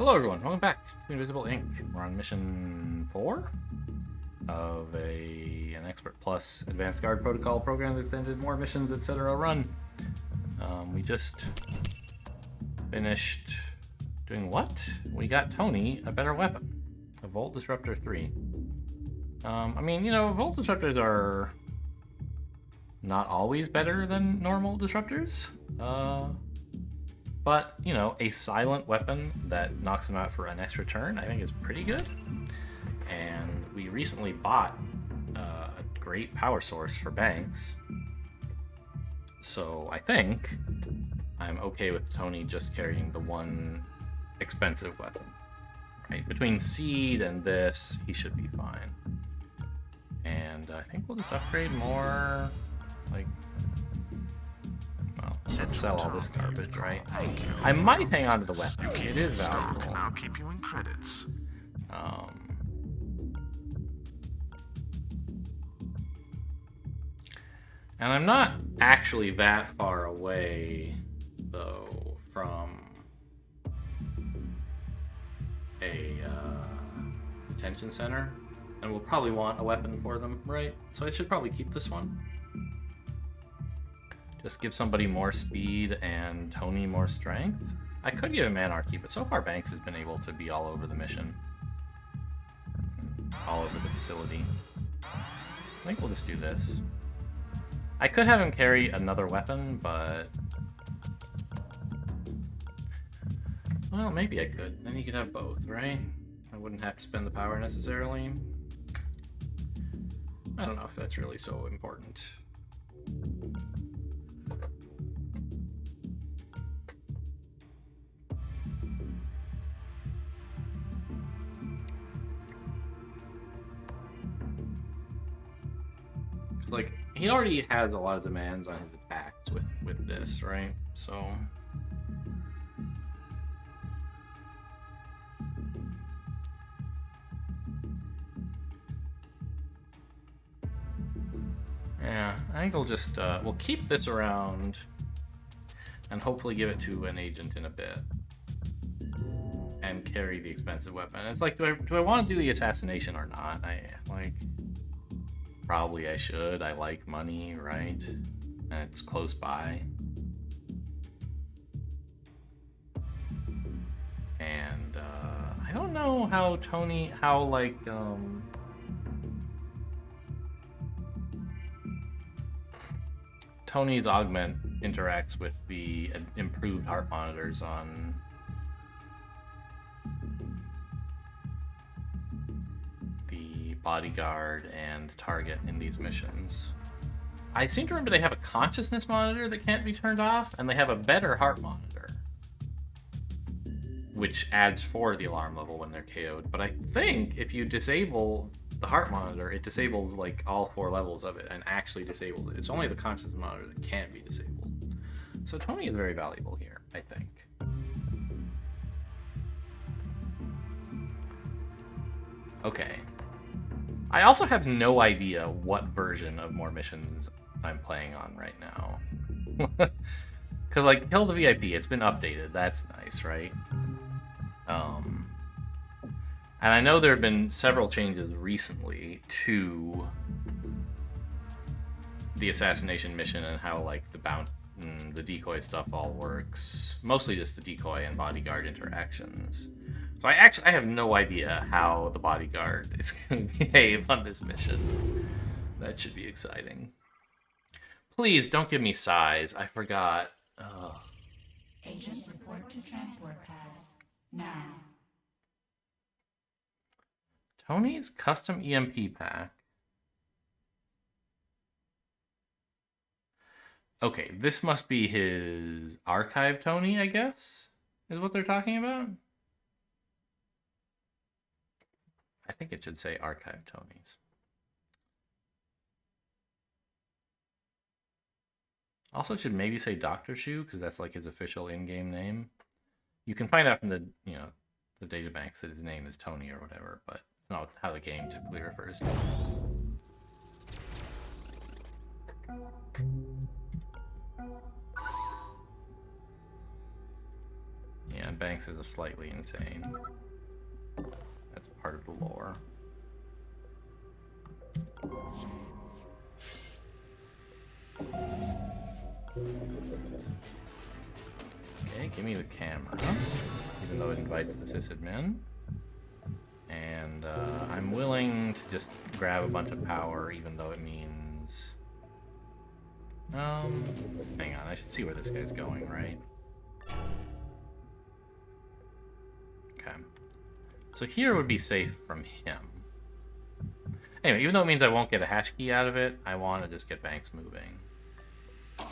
Hello everyone, welcome back to Invisible Inc. We're on mission 4 of an Expert Plus Advanced Guard Protocol program that extended more missions, etc. run. We just finished doing what? We got Tony a better weapon, a Volt Disruptor 3. I mean, you know, Volt Disruptors are not always better than normal disruptors. But, you know, a silent weapon that knocks them out for an extra turn, I think is pretty good. And we recently bought a great power source for Banks. So I think I'm okay with Tony just carrying the one expensive weapon. Right? Between Seed and this, he should be fine. And I think we'll just upgrade more, like... Well, let's sell all this garbage, right? I might hang on to the weapon. It is valuable. And I'll keep you in credits. And I'm not actually that far away, though, from a detention center. And we'll probably want a weapon for them, right? So I should probably keep this one. Just give somebody more speed and Tony more strength. I could give him Anarchy, but so far Banks has been able to be all over the mission. All over the facility. I think we'll just do this. I could have him carry another weapon, but... Well, maybe I could. Then he could have both, right? I wouldn't have to spend the power necessarily. I don't know if that's really so important. Like, he already has a lot of demands on his attacks with this, right? So... yeah, I think we'll just, we'll keep this around and hopefully give it to an agent in a bit. And carry the expensive weapon. It's like, do I want to do the assassination or not? Probably I should. I like money, right? And it's close by. And I don't know how Tony's augment interacts with the improved heart monitors on bodyguard and target in these missions. I seem to remember they have a consciousness monitor that can't be turned off, and they have a better heart monitor, which adds 4 to the alarm level when they're KO'd. But I think if you disable the heart monitor, it disables like all 4 levels of it and actually disables it. It's only the consciousness monitor that can't be disabled. So Tony is very valuable here, I think. Okay. I also have no idea what version of More Missions I'm playing on right now. Because, like, Kill the VIP, it's been updated. That's nice, right? And I know there have been several changes recently to the assassination mission and how, like, the decoy stuff all works. Mostly just the decoy and bodyguard interactions. So I have no idea how the bodyguard is going to behave on this mission. That should be exciting. Please don't give me size. I forgot. Ugh. Agents report to transport pads now. Tony's custom EMP pack. Okay, this must be his archive Tony, I guess, is what they're talking about. I think it should say Archive Tonys. Also, it should maybe say Dr. Shu, because that's like his official in-game name. You can find out from the, you know, the databanks that his name is Tony or whatever, but it's not how the game typically refers to him. Yeah, Banks is a slightly insane. That's part of the lore. Okay, give me the camera, even though it invites the sysadmin. And I'm willing to just grab a bunch of power, even though it means... hang on, I should see where this guy's going, right? Okay. So here would be safe from him. Anyway, even though it means I won't get a hash key out of it, I want to just get Banks moving. So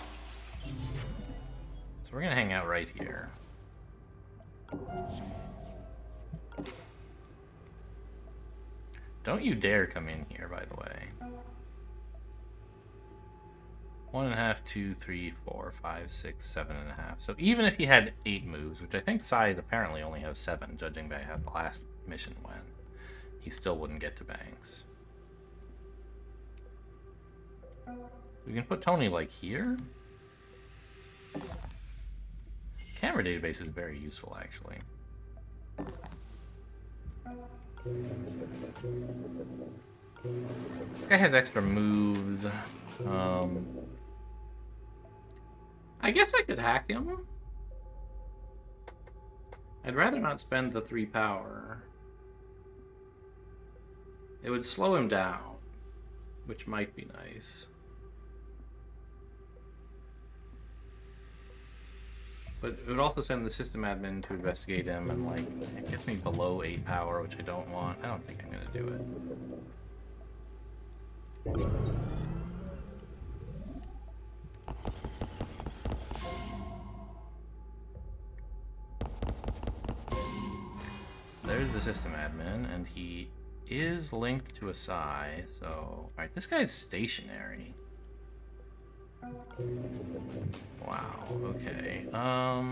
we're going to hang out right here. Don't you dare come in here, by the way. 1.5, 2, 3, 4, 5, 6, 7.5. So even if he had 8 moves, which I think Sai apparently only has 7, judging by how the last mission went, he still wouldn't get to Banks. We can put Tony like here. Camera database is very useful, actually. This guy has extra moves. I guess I could hack him. I'd rather not spend the 3 power. It would slow him down, which might be nice. But it would also send the system admin to investigate him, and like, it gets me below 8 power, which I don't want. I don't think I'm gonna do it. There's the system admin, and he is linked to a Sai, so... Alright, this guy's stationary. Wow, okay. I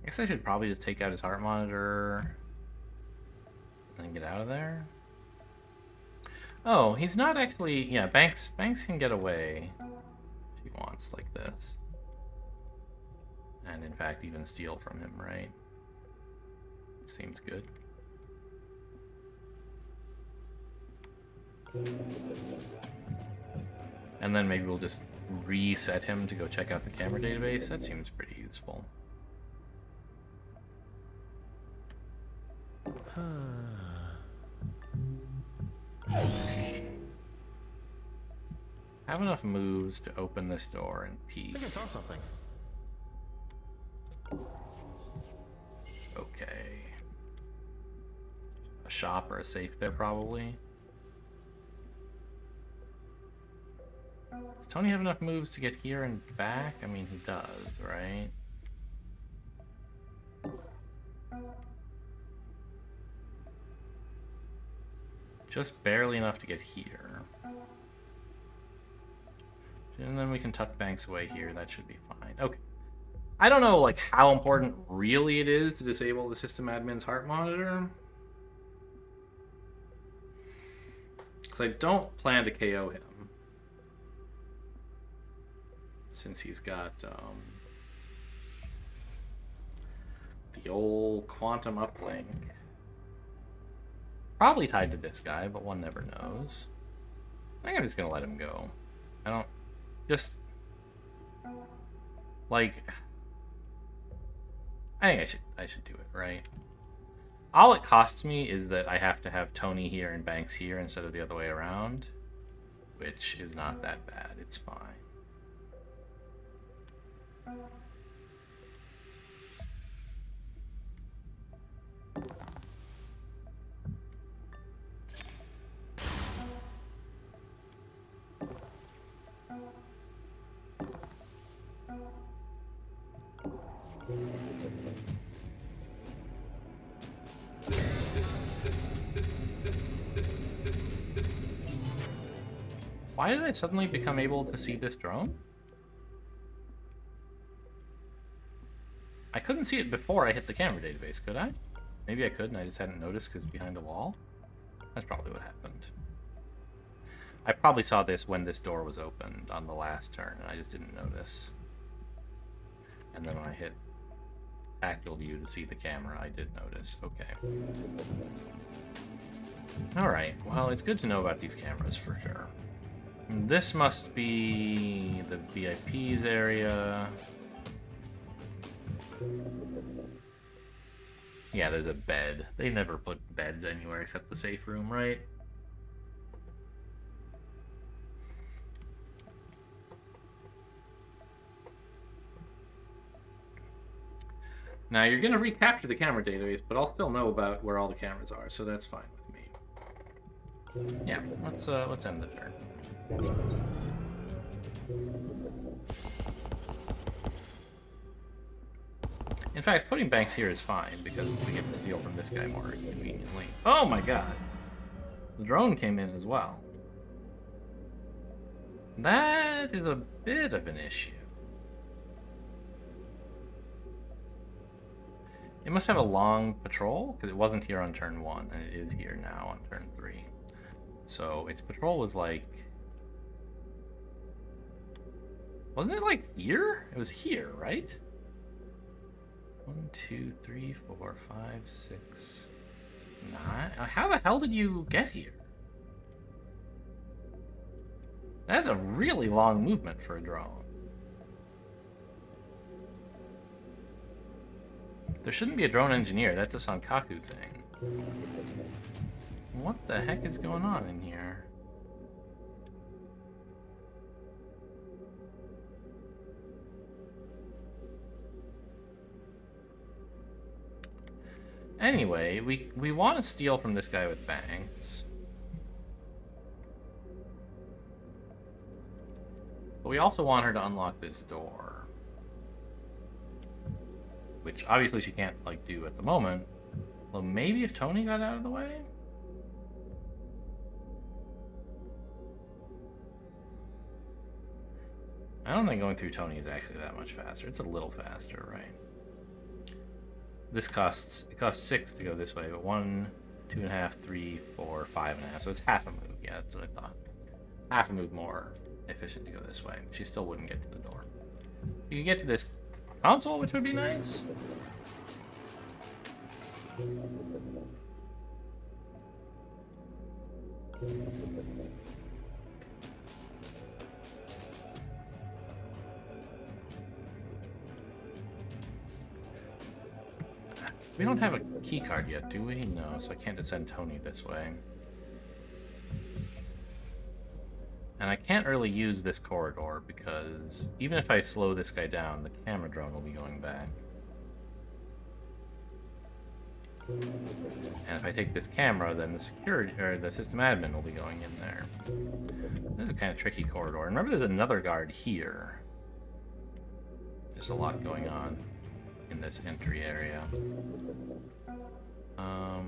guess I should probably just take out his heart monitor and get out of there. Oh, he's not actually... Yeah, Banks can get away if he wants, like this. And in fact, even steal from him, right? Seems good. And then maybe we'll just reset him to go check out the camera database. That seems pretty useful. Have enough moves to open this door and peek. I think I saw something. Okay. A shop or a safe there, probably. Does Tony have enough moves to get here and back? I mean, he does, right? Just barely enough to get here. And then we can tuck Banks away here. That should be fine. Okay. I don't know, like, how important really it is to disable the system admin's heart monitor. Because I don't plan to KO him. Since he's got the old quantum uplink. Probably tied to this guy, but one never knows. I think I'm just gonna let him go. I don't... Just... Like... I think I should do it, right? All it costs me is that I have to have Tony here and Banks here instead of the other way around. Which is not that bad. It's fine. Why did I suddenly become able to see this drone? I couldn't see it before I hit the camera database, could I? Maybe I could and I just hadn't noticed because it's behind a wall. That's probably what happened. I probably saw this when this door was opened on the last turn, and I just didn't notice. And then when I hit tactile view to see the camera, I did notice. Okay. Alright, well, it's good to know about these cameras for sure. This must be the VIPs area. Yeah, there's a bed. They never put beds anywhere except the safe room, right? Now, you're going to recapture the camera database, but I'll still know about where all the cameras are, so that's fine with me. Yeah, let's end the turn. In fact, putting Banks here is fine, because we get to steal from this guy more conveniently. Oh my god! The drone came in as well. That is a bit of an issue. It must have a long patrol, because it wasn't here on turn 1, and it is here now on turn 3. So its patrol was like... Wasn't it like here? It was here, right? 1, 2, 3, 4, 5, 6, 9. How the hell did you get here? That's a really long movement for a drone. There shouldn't be a drone engineer. That's a Sankaku thing. What the heck is going on in here? Anyway, we want to steal from this guy with Banks. But we also want her to unlock this door. Which obviously she can't, like, do at the moment. Well, maybe if Tony got out of the way? I don't think going through Tony is actually that much faster. It's a little faster, right? This costs 6 to go this way, but 1, 2.5, 3, 4, 5.5. So it's half a move. Yeah, that's what I thought. Half a move more efficient to go this way. She still wouldn't get to the door. You can get to this console, which would be nice. We don't have a key card yet, do we? No, so I can't just send Tony this way. And I can't really use this corridor because even if I slow this guy down, the camera drone will be going back. And if I take this camera, then the security or the system admin will be going in there. This is a kind of tricky corridor. And remember, there's another guard here. There's a lot going on in this entry area. I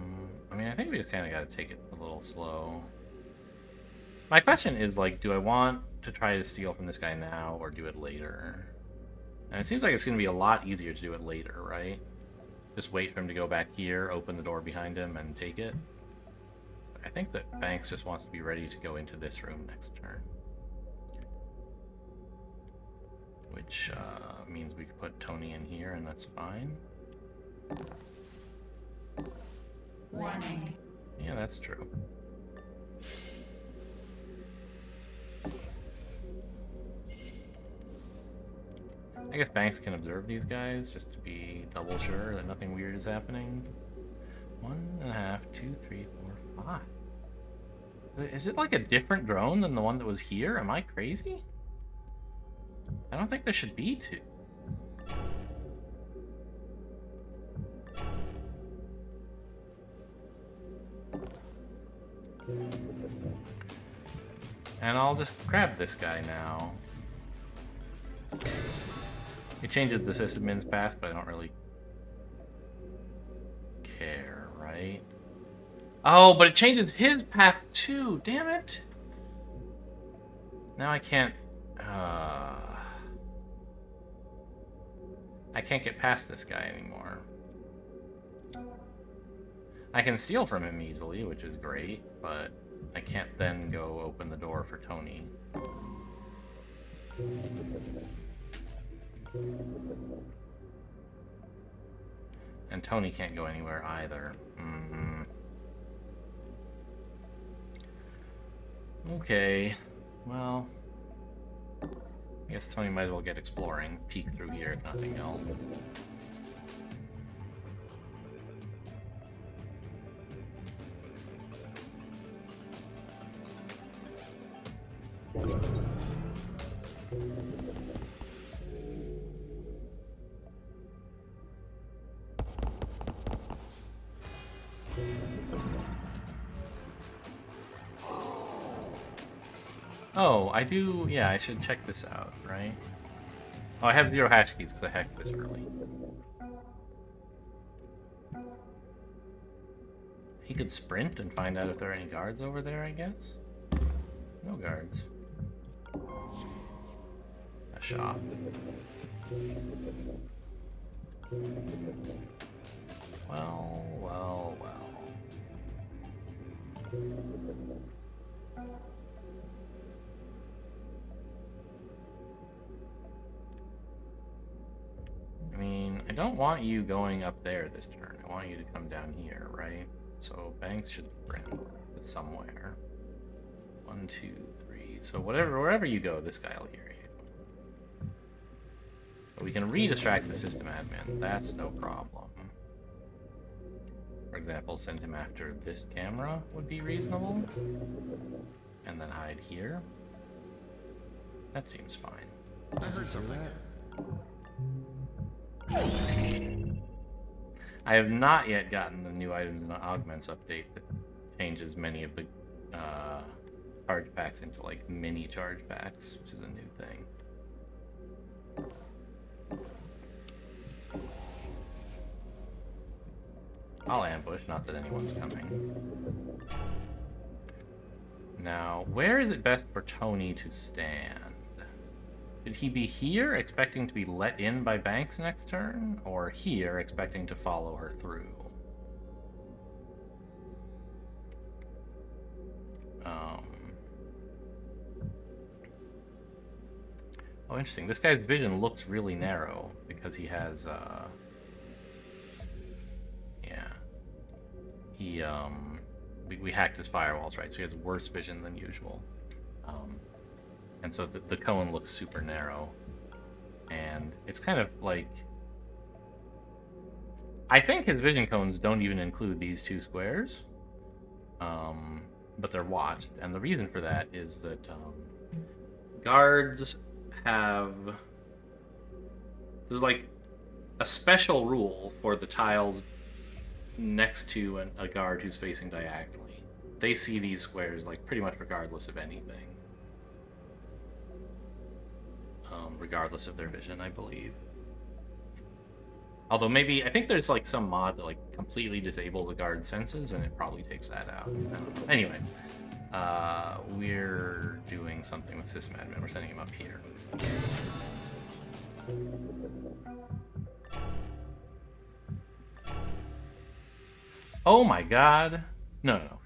mean, I think we just kind of got to take it a little slow. My question is, like, do I want to try to steal from this guy now or do it later? And it seems like it's going to be a lot easier to do it later, right? Just wait for him to go back here, open the door behind him, and take it. I think that Banks just wants to be ready to go into this room next turn. Which means we could put Tony in here, and that's fine. Warning. Yeah, that's true. I guess Banks can observe these guys just to be double sure that nothing weird is happening. 1.5, 2, 3, 4, 5. Is it like a different drone than the one that was here? Am I crazy? I don't think there should be 2. And I'll just grab this guy now. It changes the sysadmin's path, but I don't really care, right? Oh, but it changes his path too, damn it! Now I can't get past this guy anymore. I can steal from him easily, which is great, but I can't then go open the door for Tony. And Tony can't go anywhere either. Okay, well, I guess Tony might as well get exploring. Peek through here if nothing else. Oh, I do. Yeah, I should check this out, right? Oh, I have 0 hash keys because I hacked this early. He could sprint and find out if there are any guards over there, I guess? No guards. A shop. Well, well, well. I mean, I don't want you going up there this turn. I want you to come down here, right? So Banks should sprint to somewhere. 1, 2, 3. So wherever you go, this guy will hear you. But we can re-distract the system admin. That's no problem. For example, send him after this camera would be reasonable. And then hide here. That seems fine. I heard something. I have not yet gotten the new items and augments update that changes many of the charge packs into like mini charge packs, which is a new thing. I'll ambush, not that anyone's coming. Now, where is it best for Tony to stand? Should he be here, expecting to be let in by Banks next turn? Or here, expecting to follow her through? Oh, interesting. This guy's vision looks really narrow because he has, yeah. He, we hacked his firewalls, right? So he has worse vision than usual. And so the cone looks super narrow. And it's kind of like... I think his vision cones don't even include these 2 squares. But they're watched. And the reason for that is that guards have... There's like a special rule for the tiles next to a guard who's facing diagonally. They see these squares like pretty much regardless of anything. Regardless of their vision, I believe. Although maybe, I think there's like some mod that like completely disables the guard senses and it probably takes that out. I don't know. Anyway, we're doing something with system admin. We're sending him up here. Oh my god. No.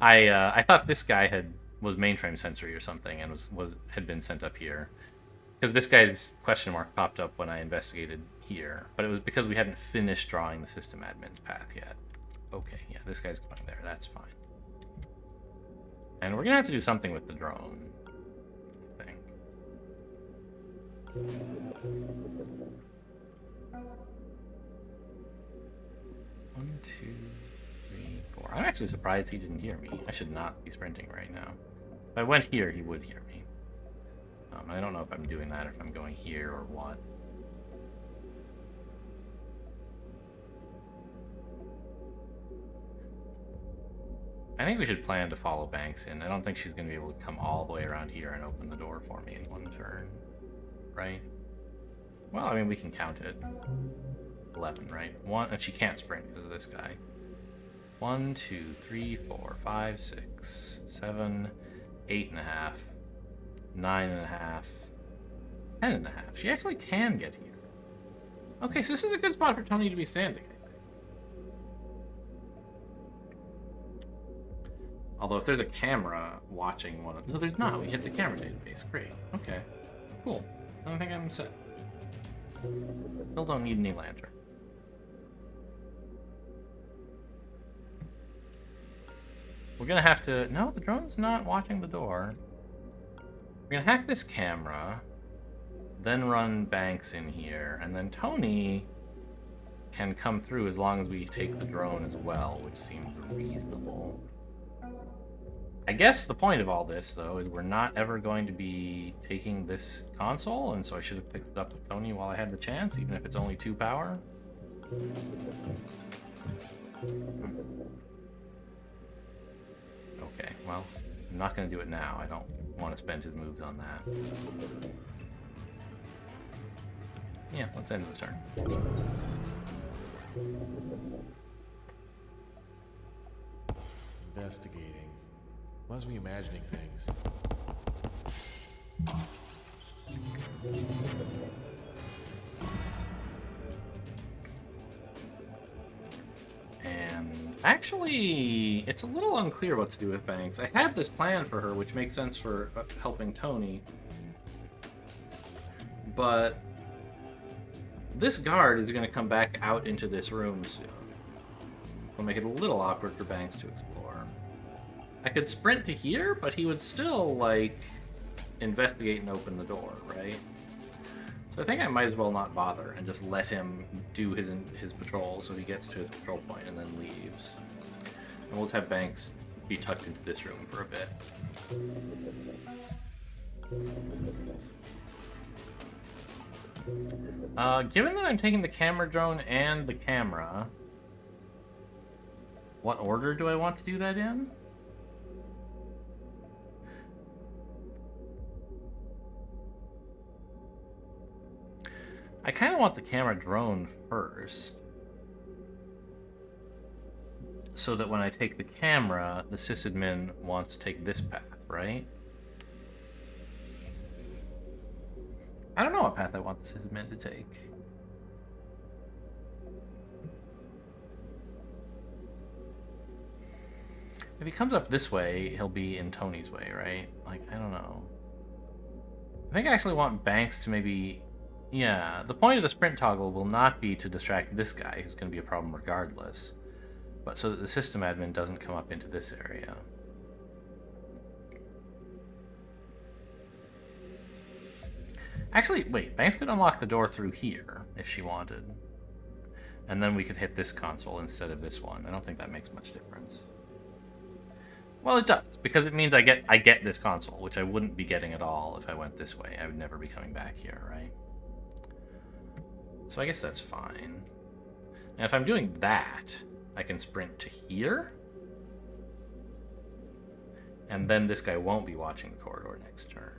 I thought this guy was mainframe sensory or something and had been sent up here. Because this guy's question mark popped up when I investigated here, but it was because we hadn't finished drawing the system admin's path yet. Okay, yeah, this guy's going there. That's fine. And we're gonna have to do something with the drone, I think. 1, 2, 3, 4. I'm actually surprised he didn't hear me. I should not be sprinting right now. If I went here, he would hear me. I don't know if I'm doing that or if I'm going here or what. I think we should plan to follow Banks in. I don't think she's going to be able to come all the way around here and open the door for me in one turn. Right? Well, I mean, we can count it. 11, right? 1, and she can't sprint because of this guy. 1, 2, 3, 4, 5, 6, 7, 8.5. 9.5, 10.5. She actually can get here. Okay, so this is a good spot for Tony to be standing, I think. Although if there's a camera watching one of... No, there's not. We hit the camera database. Great. Okay. Cool. I don't think I'm set. Still don't need any lantern. We're gonna have to... No, the drone's not watching the door. We're gonna hack this camera, then run Banks in here, and then Tony can come through as long as we take the drone as well, which seems reasonable. I guess the point of all this, though, is we're not ever going to be taking this console, and so I should have picked it up with Tony while I had the chance, even if it's only 2 power. Okay, well, I'm not going to do it now. I don't want to spend his moves on that. Yeah, let's end this turn. Investigating. Must be imagining things. And actually, it's a little unclear what to do with Banks. I had this plan for her, which makes sense for helping Tony. But this guard is going to come back out into this room soon. It'll make it a little awkward for Banks to explore. I could sprint to here, but he would still, like, investigate and open the door, right? So I think I might as well not bother and just let him do his patrol so he gets to his patrol point and then leaves. And we'll just have Banks be tucked into this room for a bit. Given that I'm taking the camera drone and the camera, what order do I want to do that in? I kind of want the camera drone first, so that when I take the camera, the sysadmin wants to take this path, right? I don't know what path I want the sysadmin to take. If he comes up this way, he'll be in Tony's way, right? Like, I don't know. I think I actually want Banks to maybe... Yeah, the point of the sprint toggle will not be to distract this guy, who's going to be a problem regardless, but so that the system admin doesn't come up into this area. Actually, wait, Banks could unlock the door through here if she wanted. And then we could hit this console instead of this one. I don't think that makes much difference. Well, it does, because it means I get this console, which I wouldn't be getting at all if I went this way. I would never be coming back here, right? So I guess that's fine. Now if I'm doing that, I can sprint to here. And then this guy won't be watching the corridor next turn.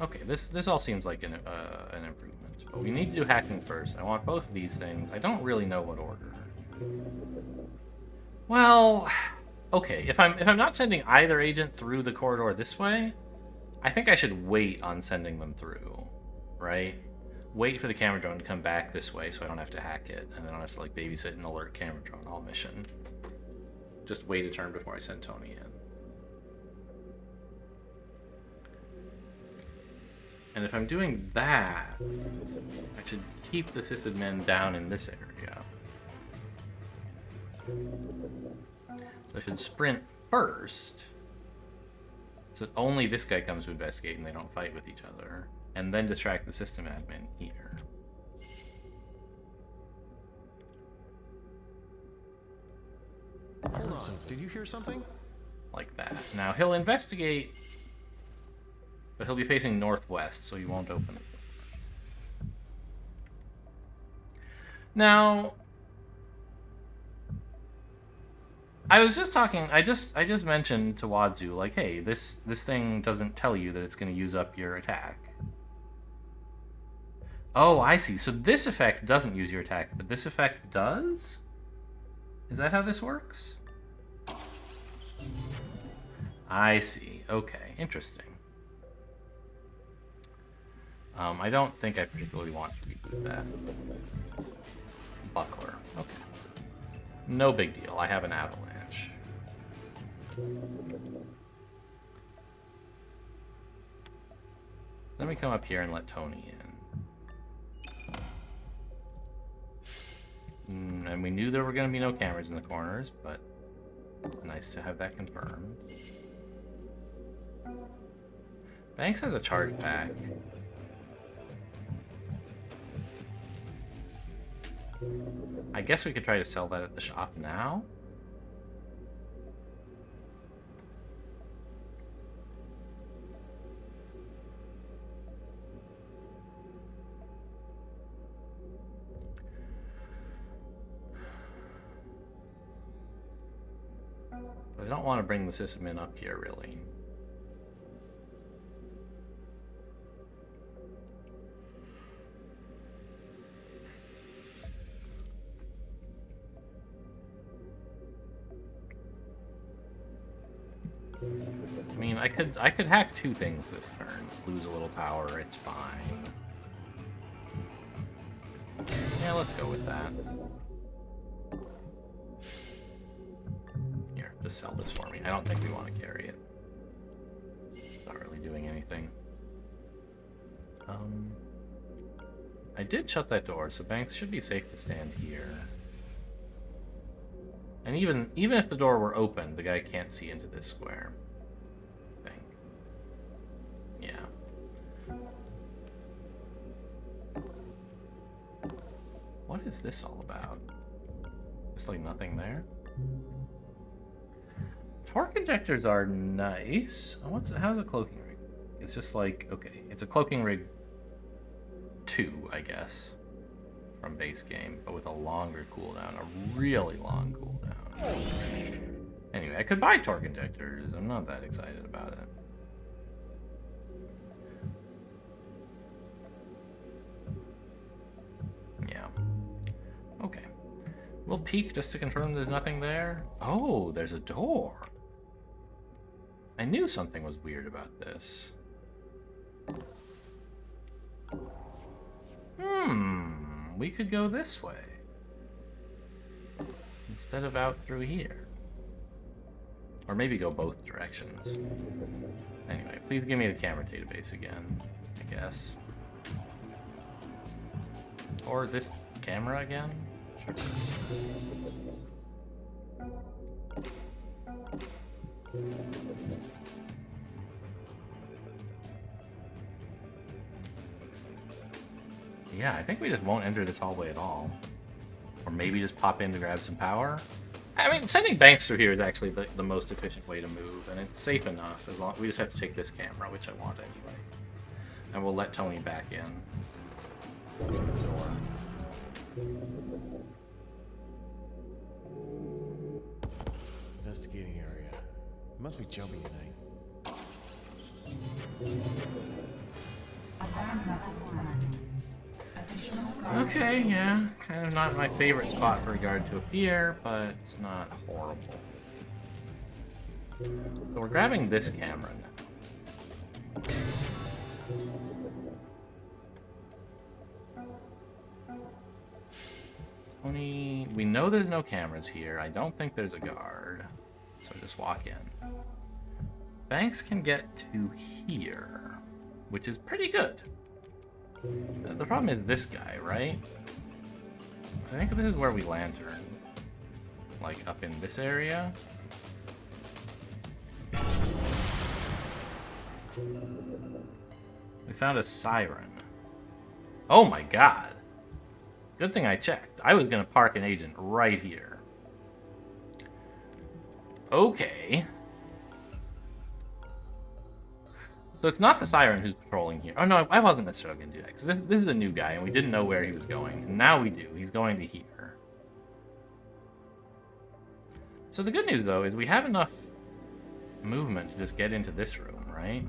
Okay, this all seems like an improvement. But we need to do hacking first. I want both of these things. I don't really know what order. Well, okay, if I'm not sending either agent through the corridor this way, I think I should wait on sending them through. Right? Wait for the camera drone to come back this way so I don't have to hack it, and I don't have to, like, babysit and alert camera drone all mission. Just wait a turn before I send Tony in. And if I'm doing that, I should keep the sysadmin down in this area. So I should sprint first, so that only this guy comes to investigate and they don't fight with each other. And then distract the system admin here. Hold on. Did you hear something? Like that. Now he'll investigate, but he'll be facing northwest, so he won't open it. Now, I was just talking. I just mentioned to Wadzu, like, hey, this thing doesn't tell you that it's going to use up your attack. Oh, I see. So this effect doesn't use your attack, but this effect does? Is that how this works? I see. Okay, interesting. I don't think I particularly want to reboot that. Buckler. Okay. No big deal. I have an avalanche. Then we come up here and let Tony in. And we knew there were going to be no cameras in the corners, but it's nice to have that confirmed. Banks has a charge pack. I guess we could try to sell that at the shop now. But I don't want to bring the system in up here, really. I mean, I could hack two things this turn. Lose a little power, it's fine. Yeah, let's go with that. Here, just sell this for me. I don't think we want to carry it. It's not really doing anything. I did shut that door, so Banks should be safe to stand here. And even if the door were open, the guy can't see into this square. I think. Yeah. What is this all about? Just like nothing there? Torque injectors are nice. How's a cloaking rig? It's just like, okay, it's a cloaking rig 2, I guess, from base game, but with a longer cooldown, a really long cooldown. Anyway, I could buy torque injectors. I'm not that excited about it. Yeah. Okay. We'll peek just to confirm there's nothing there. Oh, there's a door. I knew something was weird about this. We could go this way instead of out through here. Or maybe go both directions. Anyway, please give me the camera database again, I guess. Or this camera again? Sure. Yeah, I think we just won't enter this hallway at all. Or maybe just pop in to grab some power. I mean, sending Banks through here is actually the most efficient way to move, and it's safe enough. As long we just have to take this camera, which I want anyway. And we'll let Tony back in. Door. Investigating area. It must be jumpy tonight. Okay, yeah. Kind of not my favorite spot for a guard to appear, but it's not horrible. So we're grabbing this camera now. Tony, we know there's no cameras here. I don't think there's a guard. So just walk in. Banks can get to here, which is pretty good. The problem is this guy, right? I think this is where we lantern. Like up in this area. We found a siren. Oh my god. Good thing I checked. I was gonna park an agent right here. Okay. So it's not the siren who's patrolling here. Oh no, I wasn't necessarily gonna do that, because this is a new guy and we didn't know where he was going. And now we do. He's going to here. So the good news though is we have enough movement to just get into this room, right?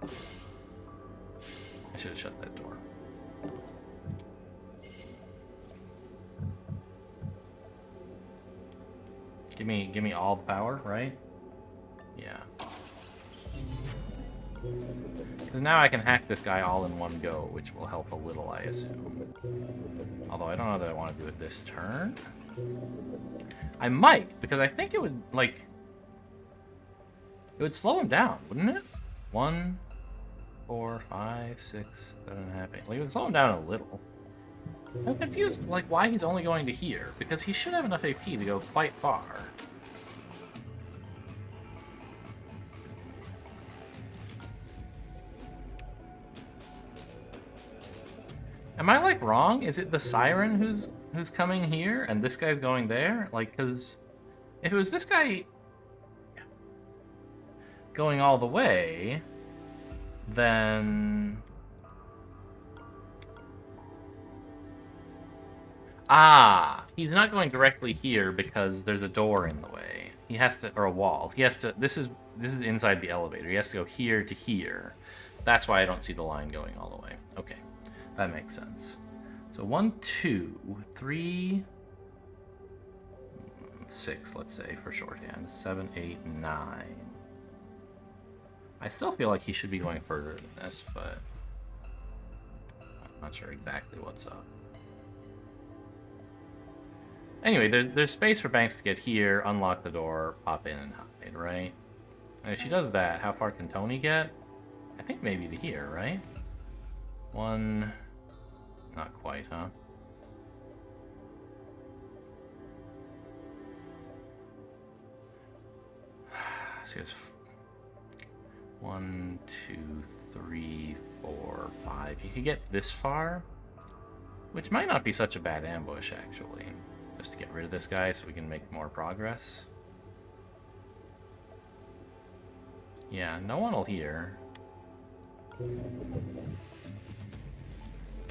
I should have shut that door. Give me all the power, right? Yeah. Because now I can hack this guy all in one go, which will help a little, I assume. Although I don't know that I want to do it this turn. I might, because I think it would, like... It would slow him down, wouldn't it? 1, 4, 5, 6, 7, 8. Like, it would slow him down a little. I'm confused, like, why he's only going to here, because he should have enough AP to go quite far. Am I, like, wrong? Is it the Siren who's coming here, and this guy's going there? Like, because if it was this guy going all the way, then... Ah, he's not going directly here because there's a door in the way. He has to, or a wall. He has to, this is inside the elevator. He has to go here to here. That's why I don't see the line going all the way. Okay, that makes sense. So 1, 2, 3, 6, let's say, for shorthand. 7, 8, 9. I still feel like he should be going further than this, but I'm not sure exactly what's up. Anyway, there's space for Banks to get here, unlock the door, pop in and hide, right? And if she does that, how far can Tony get? I think maybe to here, right? 1... Not quite, huh? So it's 1, 2, 3, 4, 5. You could get this far, which might not be such a bad ambush, actually. Just to get rid of this guy so we can make more progress. Yeah, no one will hear. And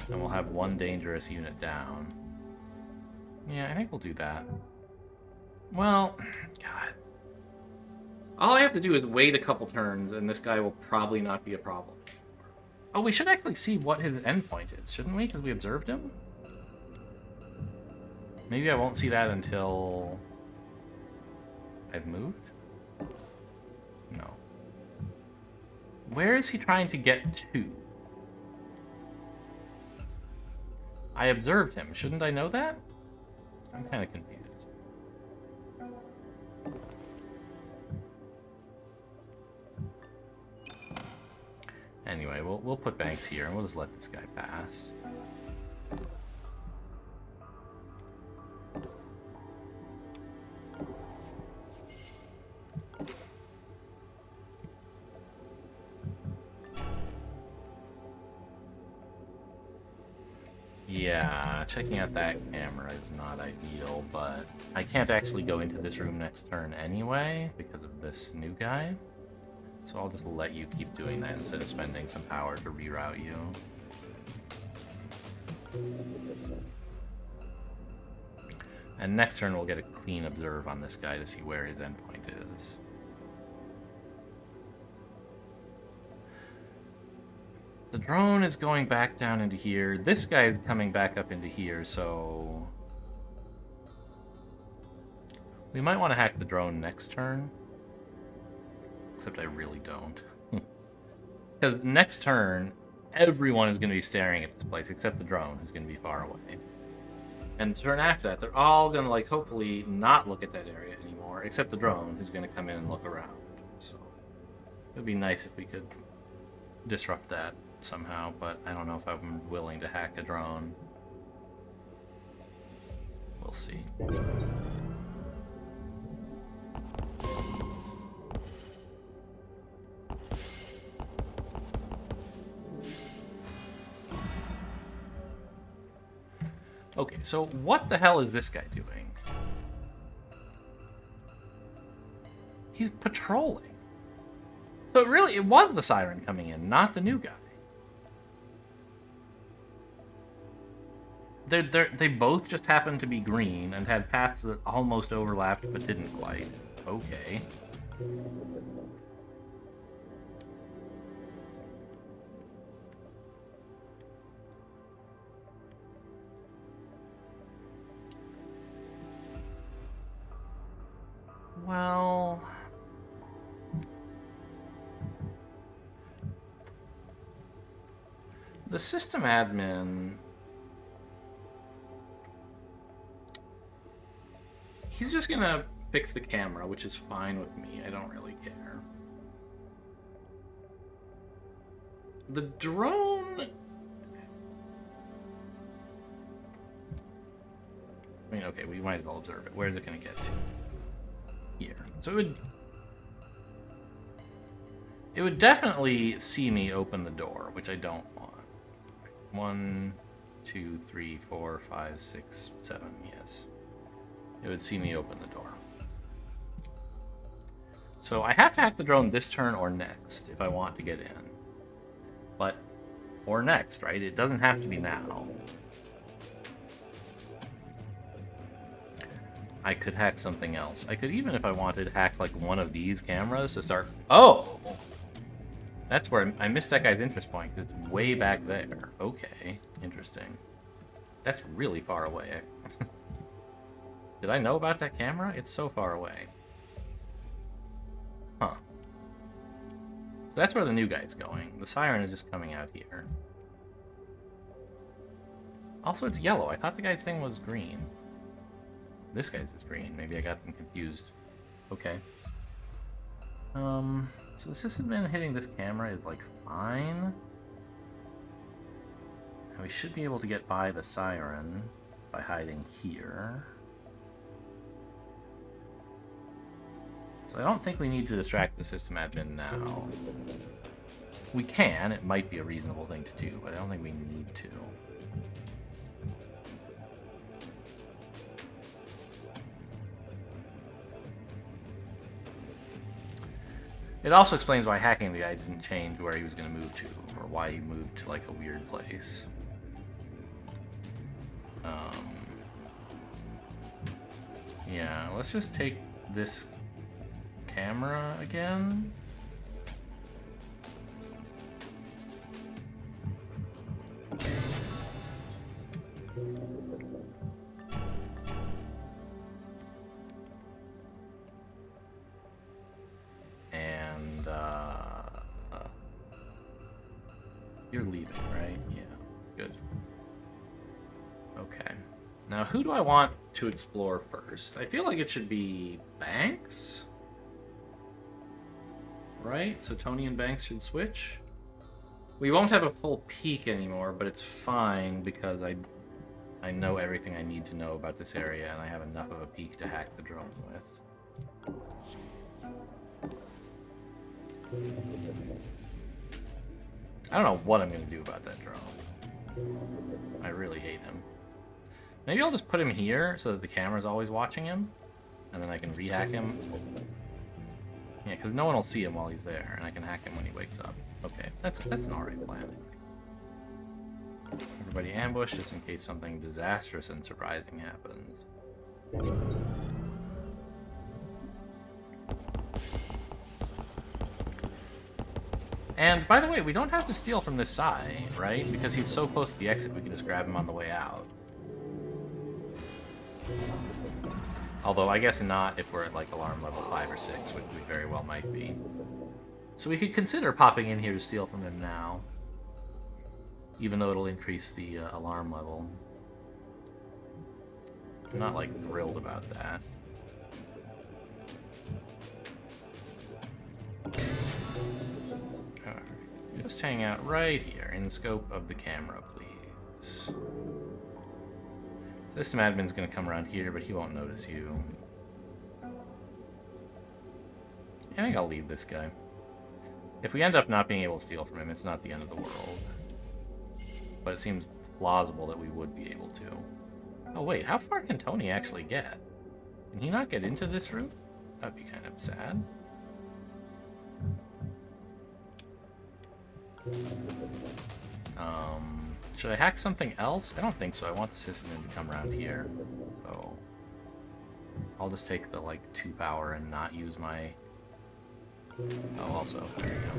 we'll have one dangerous unit down. Yeah, I think we'll do that. Well, God. All I have to do is wait a couple turns, and this guy will probably not be a problem. Oh, we should actually see what his endpoint is, shouldn't we? Because we observed him? Maybe I won't see that until I've moved? No. Where is he trying to get to? I observed him. Shouldn't I know that? I'm kind of confused. Anyway, we'll put Banks here and we'll just let this guy pass. Yeah, checking out that camera is not ideal, but I can't actually go into this room next turn anyway because of this new guy. So I'll just let you keep doing that instead of spending some power to reroute you. And next turn we'll get a clean observe on this guy to see where his endpoint is. The drone is going back down into here. This guy is coming back up into here, so... we might want to hack the drone next turn. Except I really don't. Because next turn, everyone is going to be staring at this place, except the drone, who's going to be far away. And the turn after that, they're all going to, like, hopefully not look at that area anymore, except the drone, who's going to come in and look around. So it would be nice if we could disrupt that somehow, but I don't know if I'm willing to hack a drone. We'll see. Okay, so what the hell is this guy doing? He's patrolling. So really, it was the Siren coming in, not the new guy. They both just happened to be green and had paths that almost overlapped but didn't quite. Okay. Well... the system admin... he's just gonna fix the camera, which is fine with me. I don't really care. The drone... I mean, okay, we might as well observe it. Where's it going to get to? Here. So it would definitely see me open the door, which I don't want. 1, 2, 3, 4, 5, 6, 7, yes. It would see me open the door. So I have to hack the drone this turn or next if I want to get in. But, or next, right? It doesn't have to be now. I could hack something else. I could even, if I wanted, hack like one of these cameras to start... Oh! That's where I missed that guy's interest point. It's way back there. Okay, interesting. That's really far away. Did I know about that camera? It's so far away. Huh. So that's where the new guy's going. The siren is just coming out here. Also, it's yellow. I thought the guy's thing was green. This guy's is green. Maybe I got them confused. Okay. So the sysadmin hitting this camera is, like, fine. And we should be able to get by the siren by hiding here. So I don't think we need to distract the system admin now. We can. It might be a reasonable thing to do, but I don't think we need to. It also explains why hacking the guy didn't change where he was going to move to, or why he moved to like a weird place. Yeah, let's just take this camera again. And, you're leaving, right? Yeah, good. Okay. Now, who do I want to explore first? I feel like it should be Banks? Right? So Tony and Banks should switch? We won't have a full peek anymore, but it's fine because I know everything I need to know about this area, and I have enough of a peek to hack the drone with. I don't know what I'm going to do about that drone. I really hate him. Maybe I'll just put him here so that the camera's always watching him, and then I can re-hack him. Yeah, because no one will see him while he's there, and I can hack him when he wakes up. Okay, that's an alright plan, I think. Everybody ambush just in case something disastrous and surprising happens. And, by the way, we don't have to steal from this side, right? Because he's so close to the exit, we can just grab him on the way out. Although, I guess not if we're at, like, alarm level 5 or 6, which we very well might be. So we could consider popping in here to steal from him now. Even though it'll increase the alarm level. I'm not, like, thrilled about that. Alright, just hang out right here in scope of the camera, please. System admin's gonna come around here, but he won't notice you. I think I'll leave this guy. If we end up not being able to steal from him, it's not the end of the world. But it seems plausible that we would be able to. Oh wait, how far can Tony actually get? Can he not get into this route? That'd be kind of sad. Should I hack something else? I don't think so. I want the system to come around here. So I'll just take the, like, 2 power and not use my... Oh, also, there we go.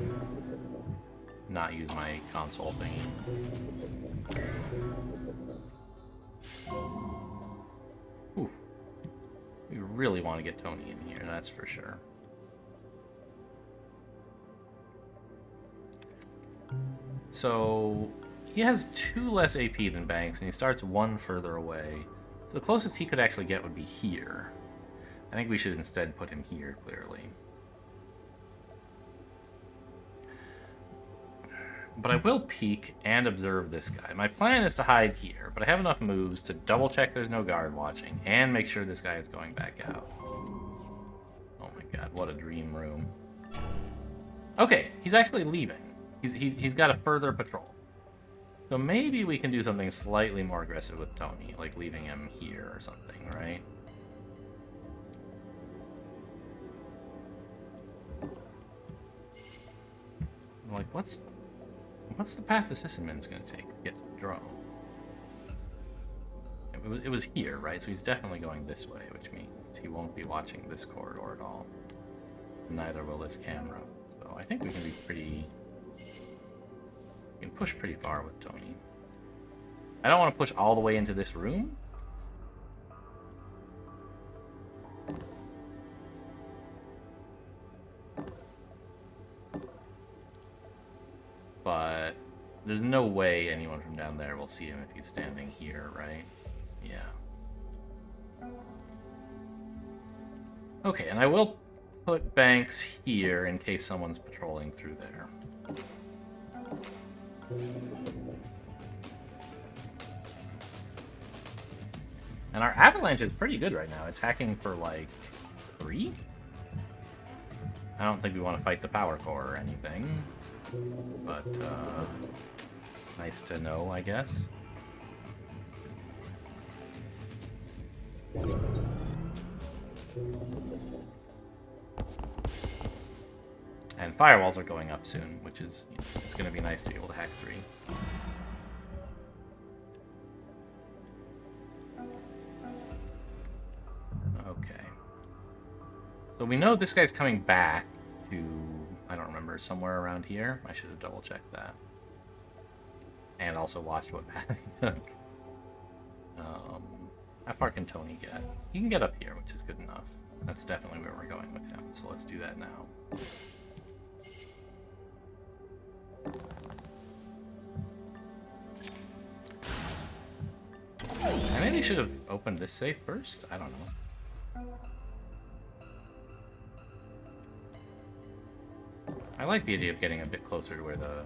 Not use my console thingy. Oof. We really want to get Tony in here, that's for sure. So he has 2 less AP than Banks, and he starts 1 further away. So the closest he could actually get would be here. I think we should instead put him here, clearly. But I will peek and observe this guy. My plan is to hide here, but I have enough moves to double check there's no guard watching and make sure this guy is going back out. Oh my god, what a dream room. Okay, he's actually leaving. He's got a further patrol. So maybe we can do something slightly more aggressive with Tony, like leaving him here or something, right? Like, what's the path the systemman's going to take to get to the drone? It was here, right? So he's definitely going this way, which means he won't be watching this corridor at all. Neither will this camera. So I think we can be pretty... We can push pretty far with Tony. I don't want to push all the way into this room. But there's no way anyone from down there will see him if he's standing here, right? Yeah. Okay, and I will put banks here in case someone's patrolling through there. And our avalanche is pretty good right now. It's hacking for like 3? I don't think we want to fight the power core or anything. But, nice to know, I guess. And firewalls are going up soon, which is, you know, it's going to be nice to be able to hack 3. Okay. So we know this guy's coming back to... I don't remember, somewhere around here. I should have double checked that. And also watched what path he took. How far can Tony get? He can get up here, which is good enough. That's definitely where we're going with him, so let's do that now. I maybe should have opened this safe first? I don't know. I like the idea of getting a bit closer to where the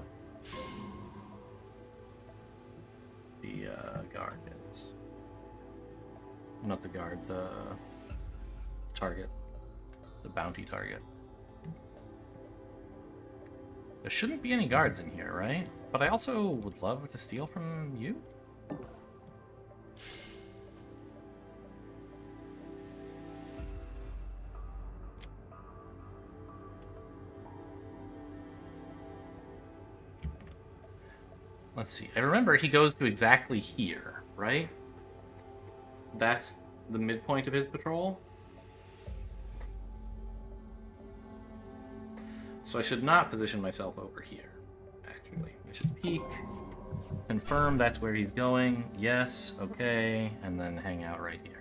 guard is. Not the guard, the target. The bounty target. There shouldn't be any guards in here, right? But I also would love to steal from you. Let's see. I remember he goes to exactly here, right? That's the midpoint of his patrol. So I should not position myself over here, actually. I should peek, confirm that's where he's going. Yes, okay, and then hang out right here.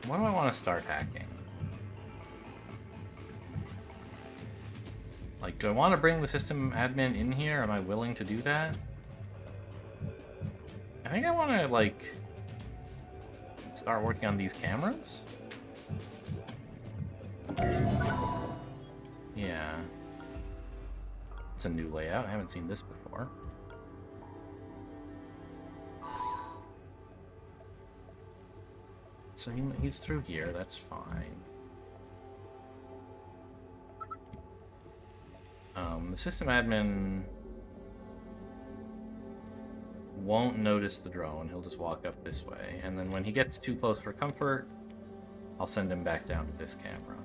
When do I want to start hacking? Like, do I want to bring the system admin in here? Am I willing to do that? I think I want to, like, start working on these cameras. Yeah. It's a new layout. I haven't seen this before. So he's through here, that's fine. The system admin won't notice the drone, he'll just walk up this way, and then when he gets too close for comfort, I'll send him back down to this camera.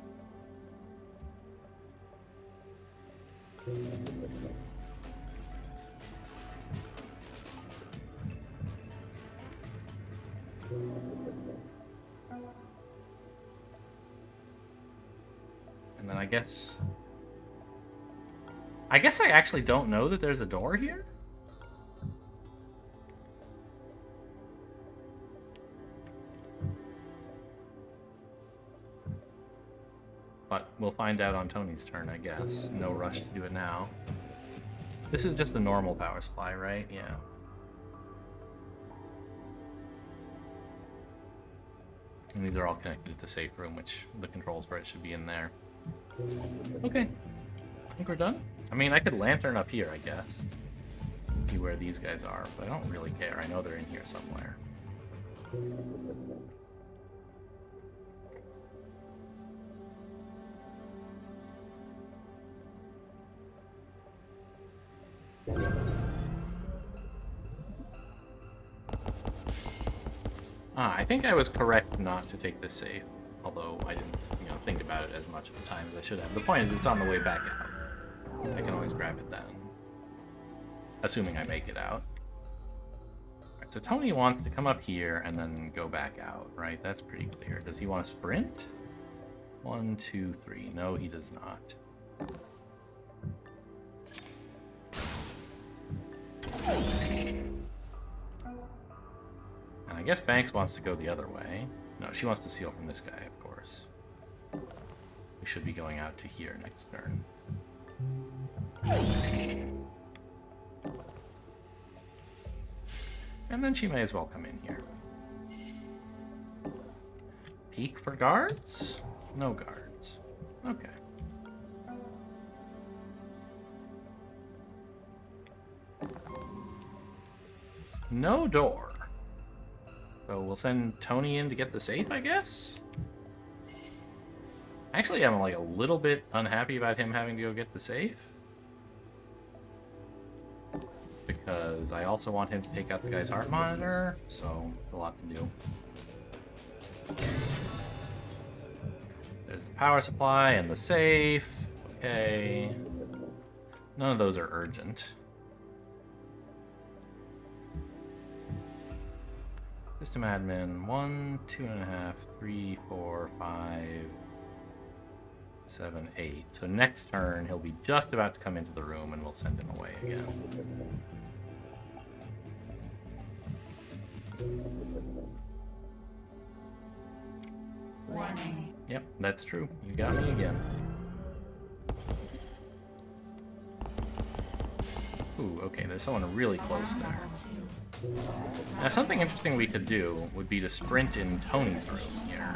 And then I guess I actually don't know that there's a door here? But we'll find out on Tony's turn, I guess. No rush to do it now. This is just the normal power supply, right? Yeah. And these are all connected to the safe room, which the controls for it should be in there. Okay. I think we're done. I mean, I could lantern up here, I guess. See where these guys are, but I don't really care. I know they're in here somewhere. I think I was correct not to take this safe, although I didn't, think about it as much at the time as I should have. The point is, it's on the way back out. I can always grab it then, assuming I make it out. Alright, so Tony wants to come up here and then go back out, right? That's pretty clear. Does he want to sprint? 1, 2, 3. No, he does not. And I guess Banks wants to go the other way. No, she wants to steal from this guy, of course. We should be going out to here next turn. And then she may as well come in here. Peek for guards? No guards. Okay. No door. So we'll send Tony in to get the safe, I guess? Actually, I'm like a little bit unhappy about him having to go get the safe. Because I also want him to take out the guy's heart monitor, so a lot to do. There's the power supply and the safe. Okay. None of those are urgent. System admin, 1, 2.5, 3, 4, 5, 7, 8. So next turn, he'll be just about to come into the room and we'll send him away again. Warning. Yep, that's true. You got me again. Ooh, okay, there's someone really close there. Now, something interesting we could do would be to sprint in Tony's room here.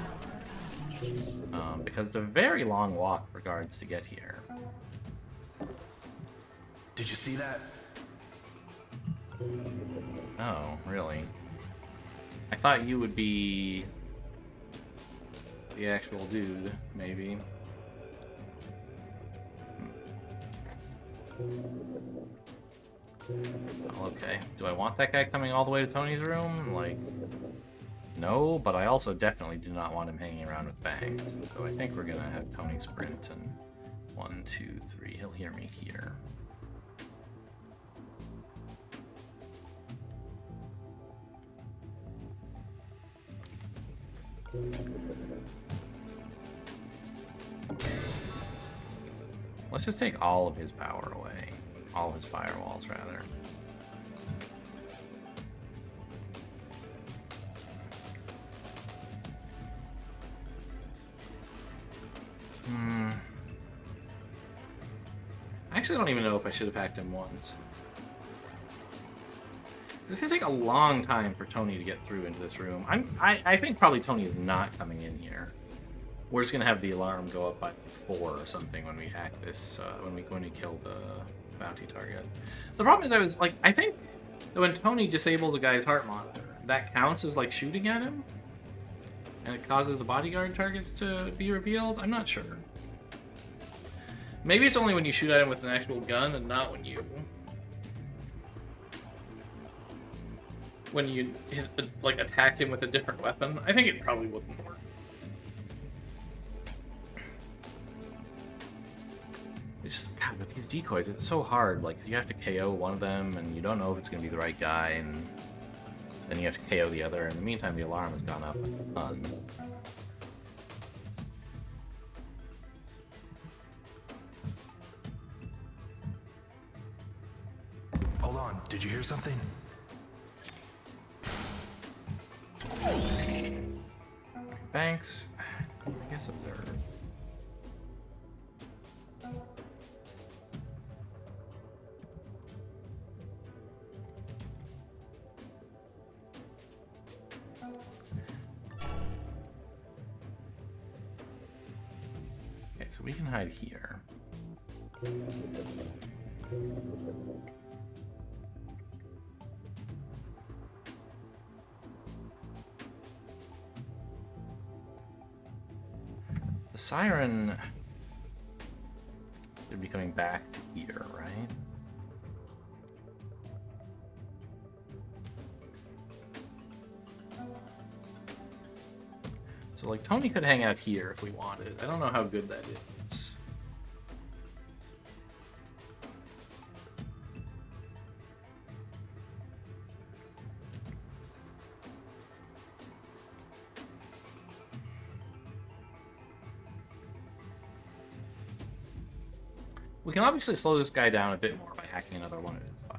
Because it's a very long walk for guards to get here. Did you see that? Oh, really? I thought you would be the actual dude, maybe. Oh, okay. Do I want that guy coming all the way to Tony's room? Like, no, but I also definitely do not want him hanging around with Banks. So I think we're gonna have Tony sprint and 1, 2, 3. He'll hear me here. Let's just take all of his power away. All of his firewalls, rather. I actually don't even know if I should have hacked him once. It's gonna take a long time for Tony to get through into this room. I think probably Tony is not coming in here. We're just gonna have the alarm go up by 4 or something when we hack this. When we kill the bounty target. The problem is I think that when Tony disables a guy's heart monitor, that counts as like shooting at him, and it causes the bodyguard targets to be revealed. I'm not sure. Maybe it's only when you shoot at him with an actual gun and not when you attack him with a different weapon. I think it probably wouldn't work. It's just, God, with these decoys, it's so hard. Like, you have to KO one of them, and you don't know if it's going to be the right guy, and then you have to KO the other. In the meantime, the alarm has gone up a ton. Hold on, did you hear something? Banks, I guess observe. so we can hide here. The siren should be coming back to here, right? So, like, Tony could hang out here if we wanted. I don't know how good that is. We can obviously slow this guy down a bit more by hacking another one of his fire.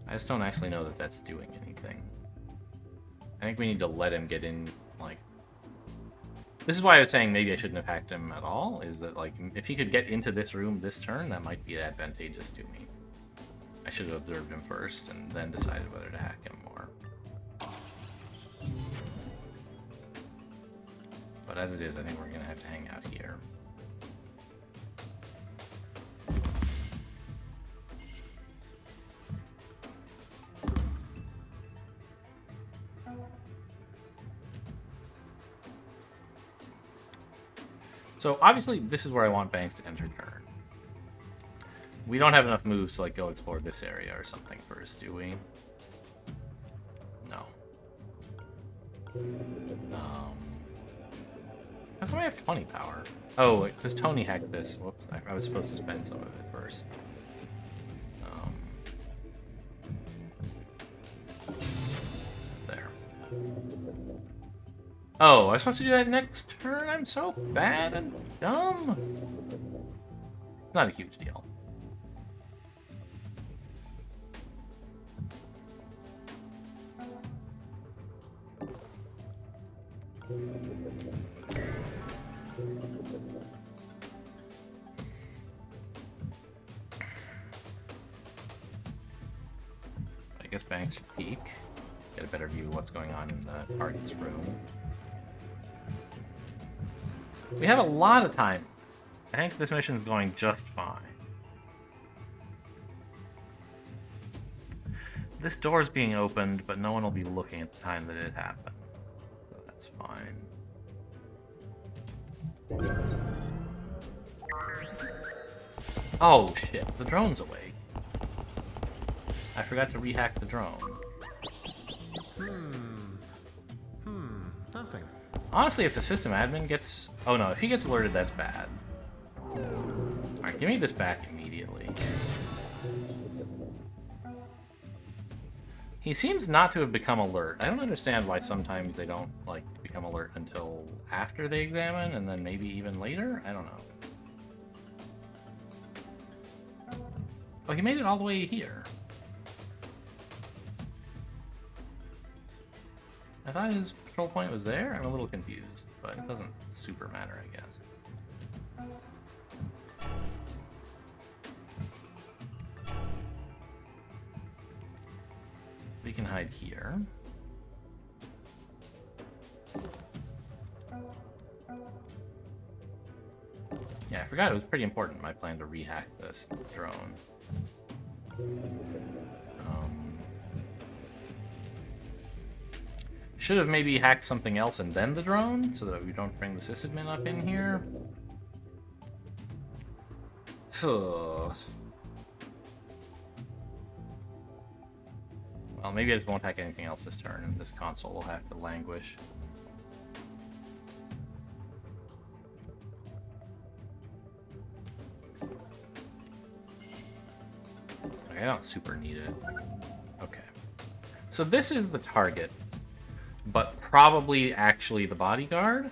I just don't actually know that that's doing anything. I think we need to let him get in, like... This is why I was saying maybe I shouldn't have hacked him at all, is that, like, if he could get into this room this turn, that might be advantageous to me. I should have observed him first, and then decided whether to hack him more. But as it is, I think we're gonna have to hang out here. So obviously this is where I want Banks to enter turn. We don't have enough moves to like go explore this area or something first, do we? No. How come I have 20 power? Oh, because Tony hacked this. Whoops, I was supposed to spend some of it first. There. Oh, I was supposed to do that next turn? I'm so bad and dumb. Not a huge deal. I guess Banks should peek. Get a better view of what's going on in the target's room. We have a lot of time. I think this mission's going just fine. This door's being opened, but no one will be looking at the time that it happened. So that's fine. Oh shit, the drone's awake. I forgot to rehack the drone. Nothing. Honestly, if the system admin gets... Oh no, if he gets alerted, that's bad. Alright, give me this back immediately. He seems not to have become alert. I don't understand why sometimes they don't, like, become alert until after they examine, and then maybe even later? I don't know. Oh, he made it all the way here. I thought his patrol point was there? I'm a little confused, but it doesn't super matter, I guess. We can hide here. Yeah, I forgot it was pretty important, my plan to rehack this drone. Should have maybe hacked something else and then the drone, so that we don't bring the sysadmin up in here. Well, maybe I just won't hack anything else this turn, and this console will have to languish. Okay, I don't super need it. Okay. So this is the target, but probably actually the bodyguard?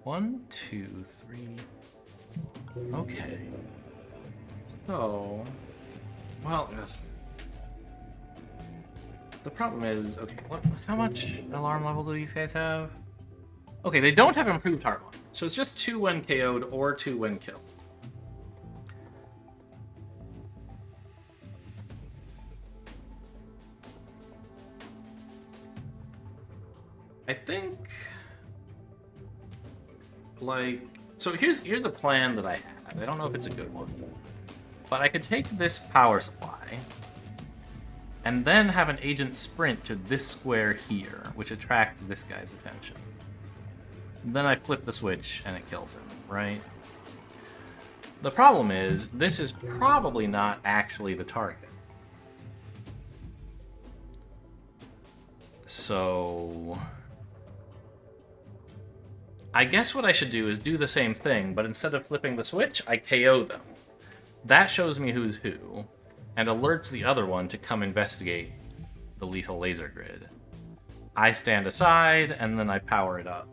1, 2, 3. Okay. So, well, the problem is, okay, how much alarm level do these guys have? Okay, they don't have improved heart monitor, so it's just 2 when KO'd or 2 when killed. I think, like, so here's a plan that I have. I don't know if it's a good one, but I could take this power supply and then have an agent sprint to this square here, which attracts this guy's attention. Then I flip the switch and it kills him, right? The problem is, this is probably not actually the target. So I guess what I should do is do the same thing, but instead of flipping the switch, I KO them. That shows me who's who, and alerts the other one to come investigate the lethal laser grid. I stand aside, and then I power it up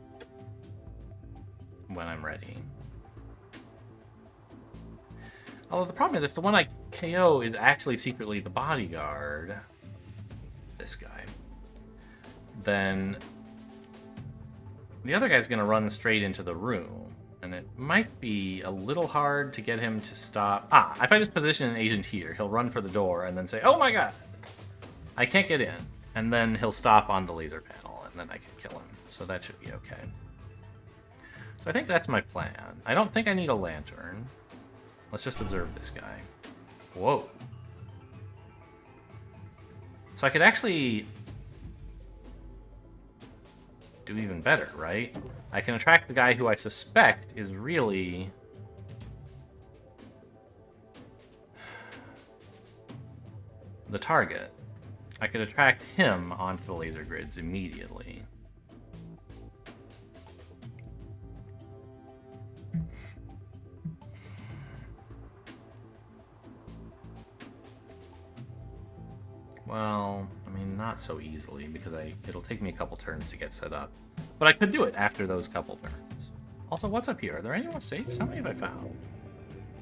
when I'm ready. Although the problem is, if the one I KO is actually secretly the bodyguard, this guy, then the other guy's going to run straight into the room, and it might be a little hard to get him to stop. If I just position an agent here, he'll run for the door and then say, oh my god, I can't get in. And then he'll stop on the laser panel, and then I can kill him. So that should be okay. So I think that's my plan. I don't think I need a lantern. Let's just observe this guy. Whoa. So I could actually do even better, right? I can attract the guy who I suspect is really the target. I could attract him onto the laser grids immediately. Well, I mean, not so easily, because it'll take me a couple turns to get set up. But I could do it after those couple turns. Also, what's up here? Are there any more safes? How many have I found?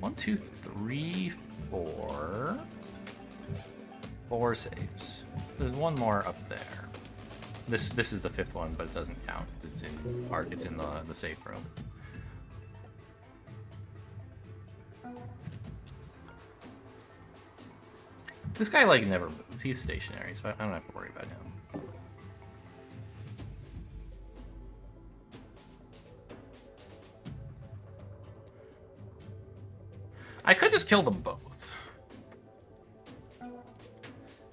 1, 2, 3, 4. 4 safes. There's one more up there. This is the 5th one, but it doesn't count. It's in the safe room. This guy, like, never moves. He's stationary, so I don't have to worry about him. I could just kill them both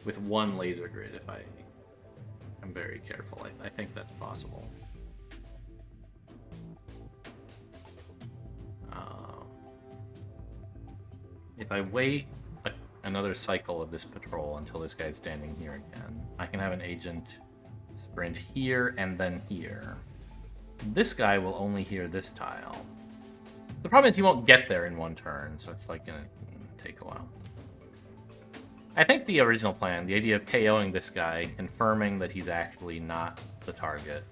with one laser grid if I'm very careful. I think that's possible. If I wait another cycle of this patrol until this guy's standing here again, I can have an agent sprint here and then here. This guy will only hear this tile. The problem is he won't get there in one turn, so it's like gonna take a while. I think the original plan, the idea of KOing this guy, confirming that he's actually not the target,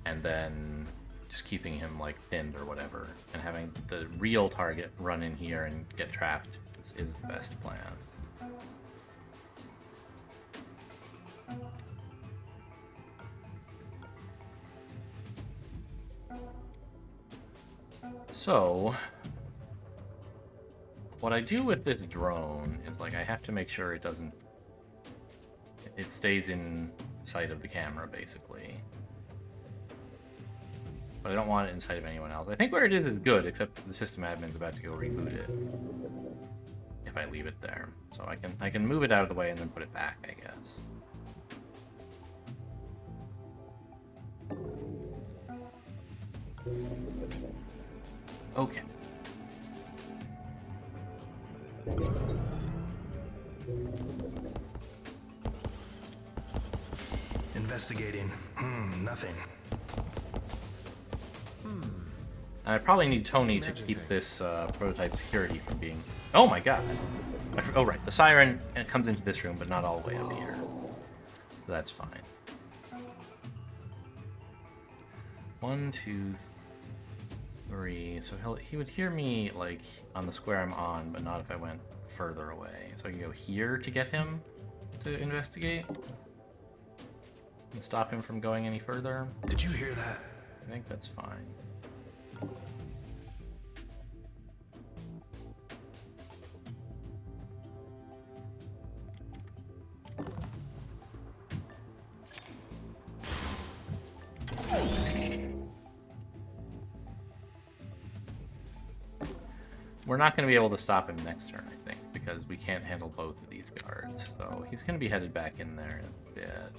and then just keeping him like pinned or whatever, and having the real target run in here and get trapped is the best plan. So, what I do with this drone is, like, I have to make sure it stays in sight of the camera, basically. But I don't want it in sight of anyone else. I think where it is good, except the system admin's about to go reboot it if I leave it there. So I can move it out of the way and then put it back, I guess. Okay. Investigating. Nothing. I probably need Tony to keep this prototype security from being... Oh my god! Oh right, the siren comes into this room, but not all the way up here. So that's fine. 1, 2, 3. So he would hear me like on the square I'm on, but not if I went further away. So I can go here to get him to investigate and stop him from going any further. Did you hear that? I think that's fine. We're not going to be able to stop him next turn, I think, because we can't handle both of these guards. So he's going to be headed back in there in a bit.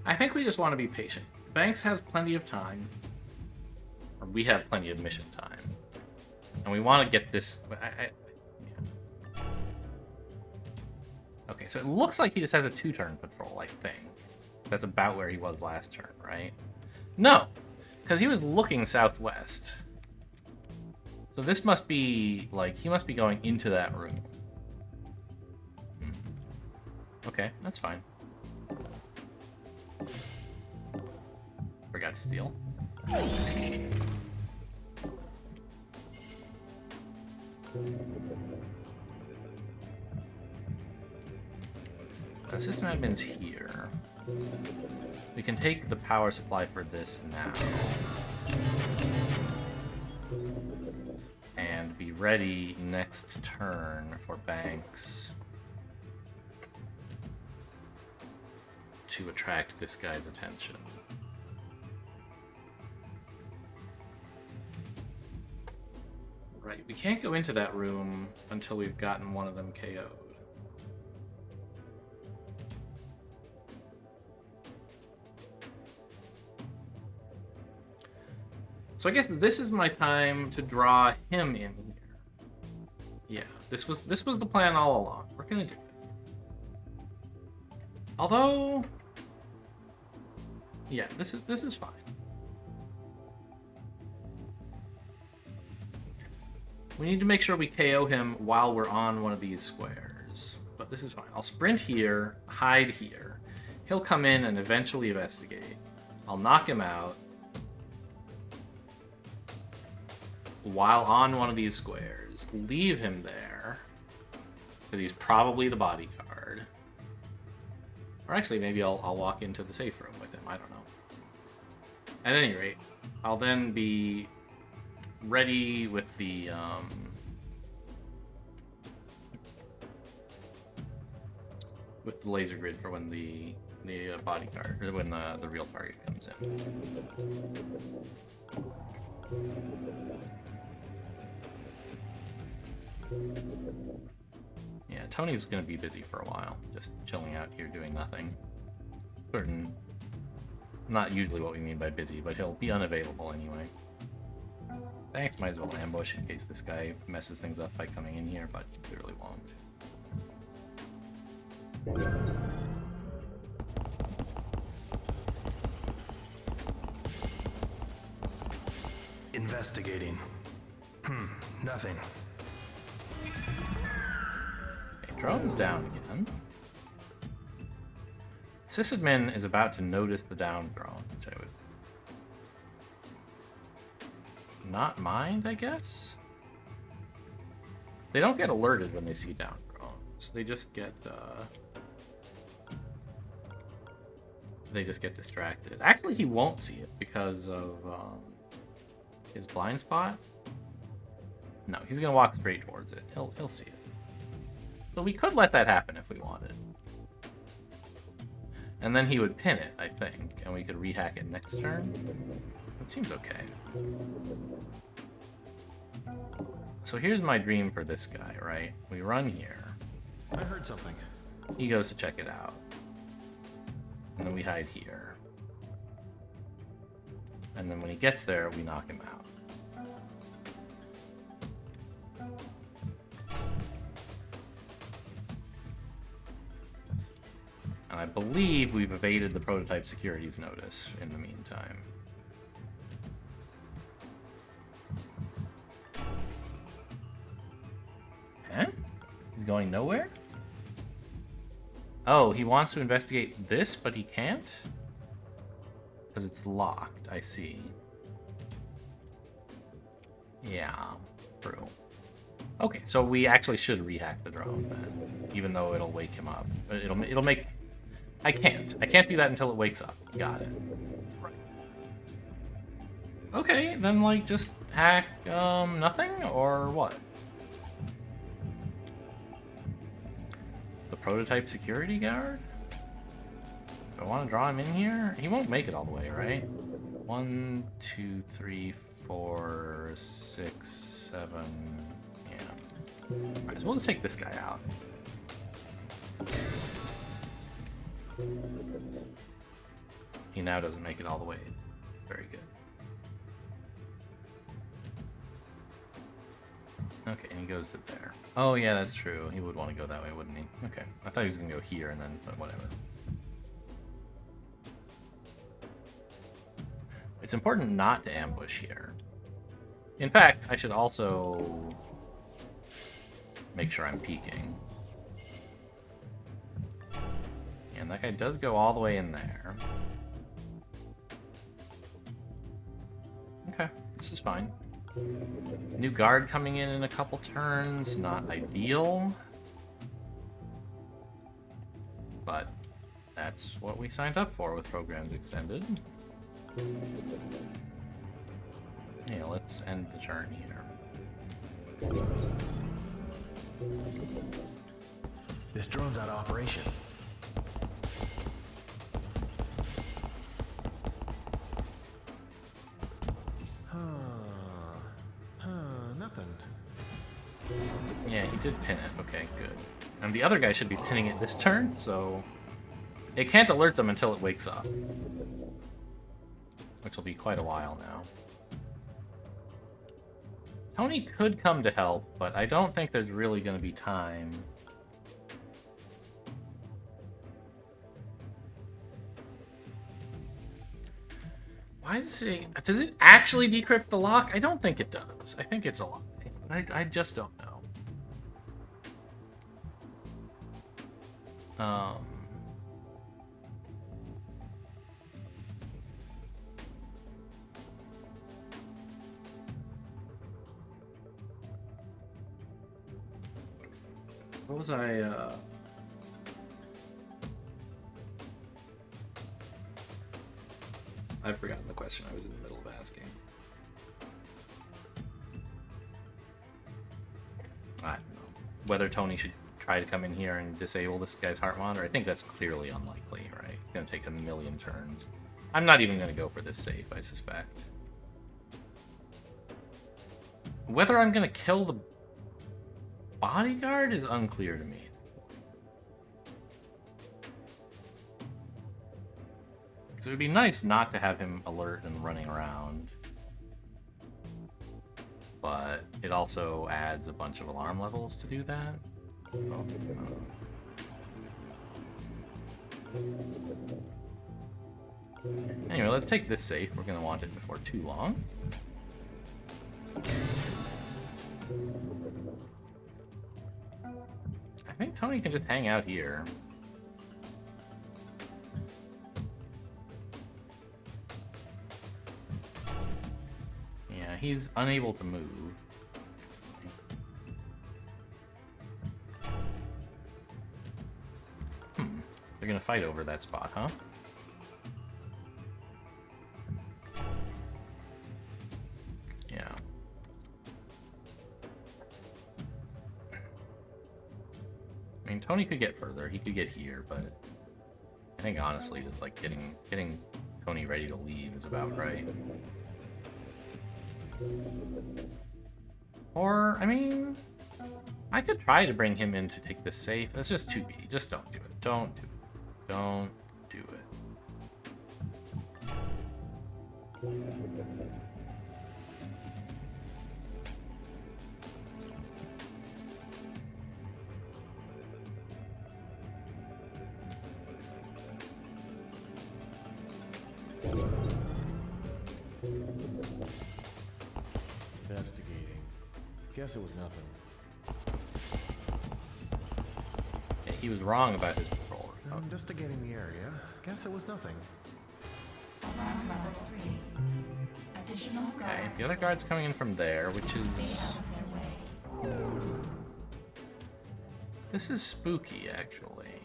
I think we just want to be patient. Banks has plenty of time. Or we have plenty of mission time. And we want to get this... yeah. Okay, so it looks like he just has a 2-turn patrol, I think. That's about where he was last turn, right? No! Because he was looking southwest. So this must be, like, he must be going into that room. Okay, that's fine. Forgot to steal. The system admin's here. We can take the power supply for this now. And be ready next turn for Banks to attract this guy's attention. Right, we can't go into that room until we've gotten one of them KO'd. So I guess this is my time to draw him in here. Yeah, this was the plan all along. We're gonna do it. Although, yeah, this is fine. We need to make sure we KO him while we're on one of these squares. But this is fine. I'll sprint here, hide here. He'll come in and eventually investigate. I'll knock him out while on one of these squares. Leave him there, because he's probably the bodyguard. Or actually, maybe I'll walk into the safe room with him. I don't know. At any rate, I'll then be ready with the laser grid for when the bodyguard, or when the real target comes in. Yeah, Tony's gonna be busy for a while, just chilling out here doing nothing. Certain, not usually what we mean by busy, but he'll be unavailable anyway. Thanks, might as well ambush in case this guy messes things up by coming in here, but he clearly won't. Investigating. Nothing. Okay, drone's down again. Sysadmin is about to notice the down drone, which I would not mind, I guess? They don't get alerted when they see down drones. They just get distracted. Actually, he won't see it because of his blind spot. No, he's gonna walk straight towards it. He'll see it. So we could let that happen if we wanted. And then he would pin it, I think, and we could rehack it next turn. It seems okay. So here's my dream for this guy, right? We run here. I heard something. He goes to check it out. And then we hide here. And then when he gets there, we knock him out. And And I believe we've evaded the prototype securities notice in the meantime. Huh? He's going nowhere? Oh, he wants to investigate this, but he can't? Because it's locked, I see. Yeah, true. Okay, so we actually should rehack the drone then, even though it'll wake him up. It'll make... I can't do that until it wakes up. Got it. Right. Okay, then, like, just hack, nothing, or what? The prototype security guard? Do I want to draw him in here? He won't make it all the way, right? 1, 2, 3, 4, 6, 7... Yeah. Alright, so we'll just take this guy out. He now doesn't make it all the way. Very good. Okay, and he goes to there. Oh, yeah, that's true. He would want to go that way, wouldn't he? Okay. I thought he was going to go here and then, but whatever. It's important not to ambush here. In fact, I should also make sure I'm peeking. And that guy does go all the way in there. Okay, this is fine. New guard coming in a couple turns, not ideal. But that's what we signed up for with Programs Extended. Yeah, let's end the turn here. This drone's out of operation. Nothing. Yeah, he did pin it. Okay, good. And the other guy should be pinning it this turn, so it can't alert them until it wakes up. Which will be quite a while now. Tony could come to help, but I don't think there's really going to be time. Why does it actually decrypt the lock? I don't think it does. I think it's a lie. I just don't know. What was I, I've forgotten the question I was in the middle of asking. I don't know. Whether Tony should try to come in here and disable this guy's heart monitor, I think that's clearly unlikely, right? It's gonna take a million turns. I'm not even gonna go for this safe, I suspect. Whether I'm gonna kill the bodyguard is unclear to me. So it would be nice not to have him alert and running around. But it also adds a bunch of alarm levels to do that. Oh, Anyway, let's take this safe. We're going to want it before too long. I think Tony can just hang out here. Yeah, he's unable to move. They're gonna fight over that spot, huh? Yeah. I mean, Tony could get further. He could get here, but I think honestly, just like getting Tony ready to leave is about right. Or, I mean, I could try to bring him in to take this safe. That's just too beady. Just don't do it. Don't do it. Don't do it. Guess it was nothing. Yeah, he was wrong about his controller. Investigating the area. Guess it was nothing. Alarm level 3. Additional Okay, guard. the other guard's coming in from there, which Stay is... out of their way. This is spooky, actually.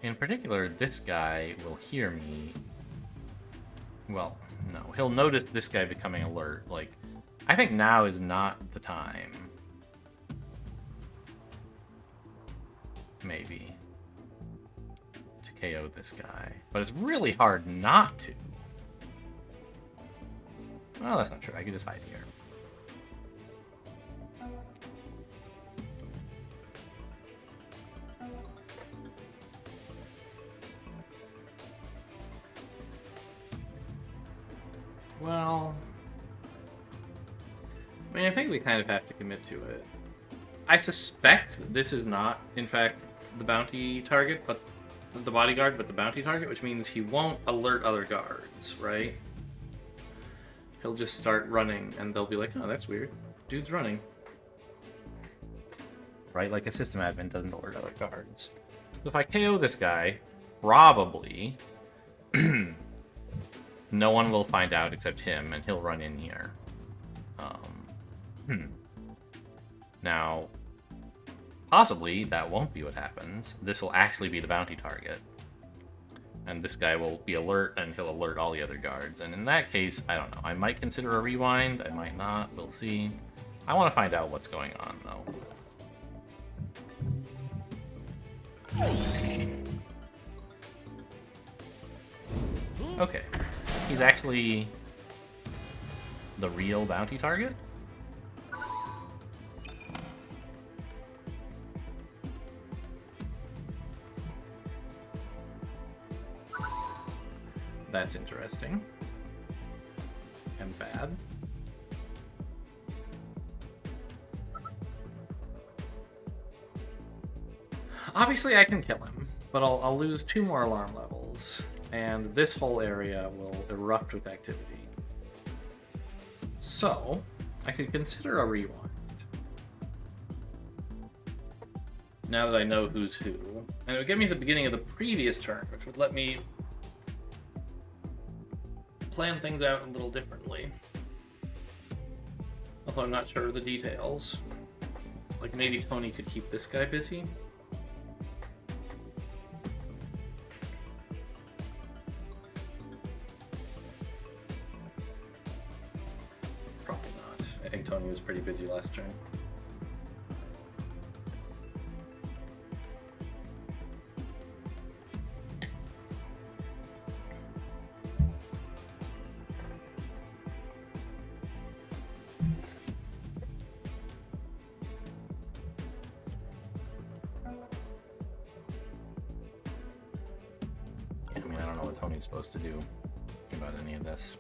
In particular, this guy will hear me. Well, no, he'll notice this guy becoming alert. Like, I think now is not the time. Maybe. To KO this guy. But it's really hard not to. Well, that's not true. I can just hide here. Well, I mean, I think we kind of have to commit to it. I suspect that this is not, in fact, the bounty target, but the bodyguard, but the bounty target, which means he won't alert other guards, right? He'll just start running, and they'll be like, oh, that's weird. Dude's running. Right? Like a system admin doesn't alert other guards. So if I KO this guy, probably no one will find out except him, and he'll run in here. Now, possibly that won't be what happens. This will actually be the bounty target. And this guy will be alert, and he'll alert all the other guards. And in that case, I don't know. I might consider a rewind. I might not. We'll see. I want to find out what's going on, though. Okay. He's actually the real bounty target? That's interesting. And bad. Obviously I can kill him, but I'll lose 2 more alarm levels, and this whole area will erupt with activity. So, I could consider a rewind. Now that I know who's who. And it would get me to the beginning of the previous turn, which would let me plan things out a little differently. Although I'm not sure of the details. Like maybe Tony could keep this guy busy. Probably not. I think Tony was pretty busy last turn. Tony's supposed to do about any of this.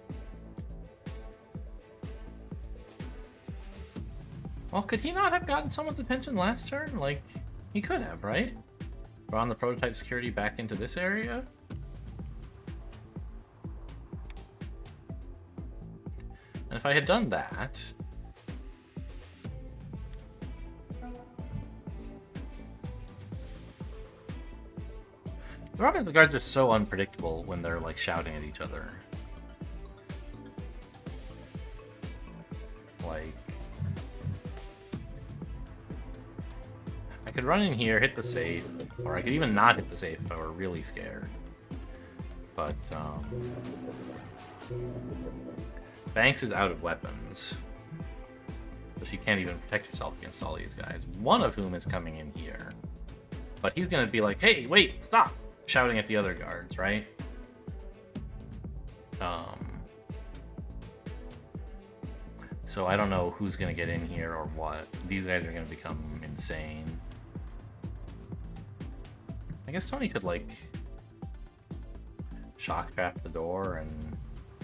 Well, could he not have gotten someone's attention last turn? Like, he could have, right? Drawn the prototype security back into this area? And if I had done that... The problem is the guards are so unpredictable when they're like shouting at each other. Like, I could run in here, hit the safe, or I could even not hit the safe if I were really scared. But Banks is out of weapons, so she can't even protect herself against all these guys. One of whom is coming in here, but he's gonna be like, "Hey, wait, stop!" shouting at the other guards, right? So I don't know who's gonna get in here or what. These guys are gonna become insane. I guess Tony could like shock trap the door and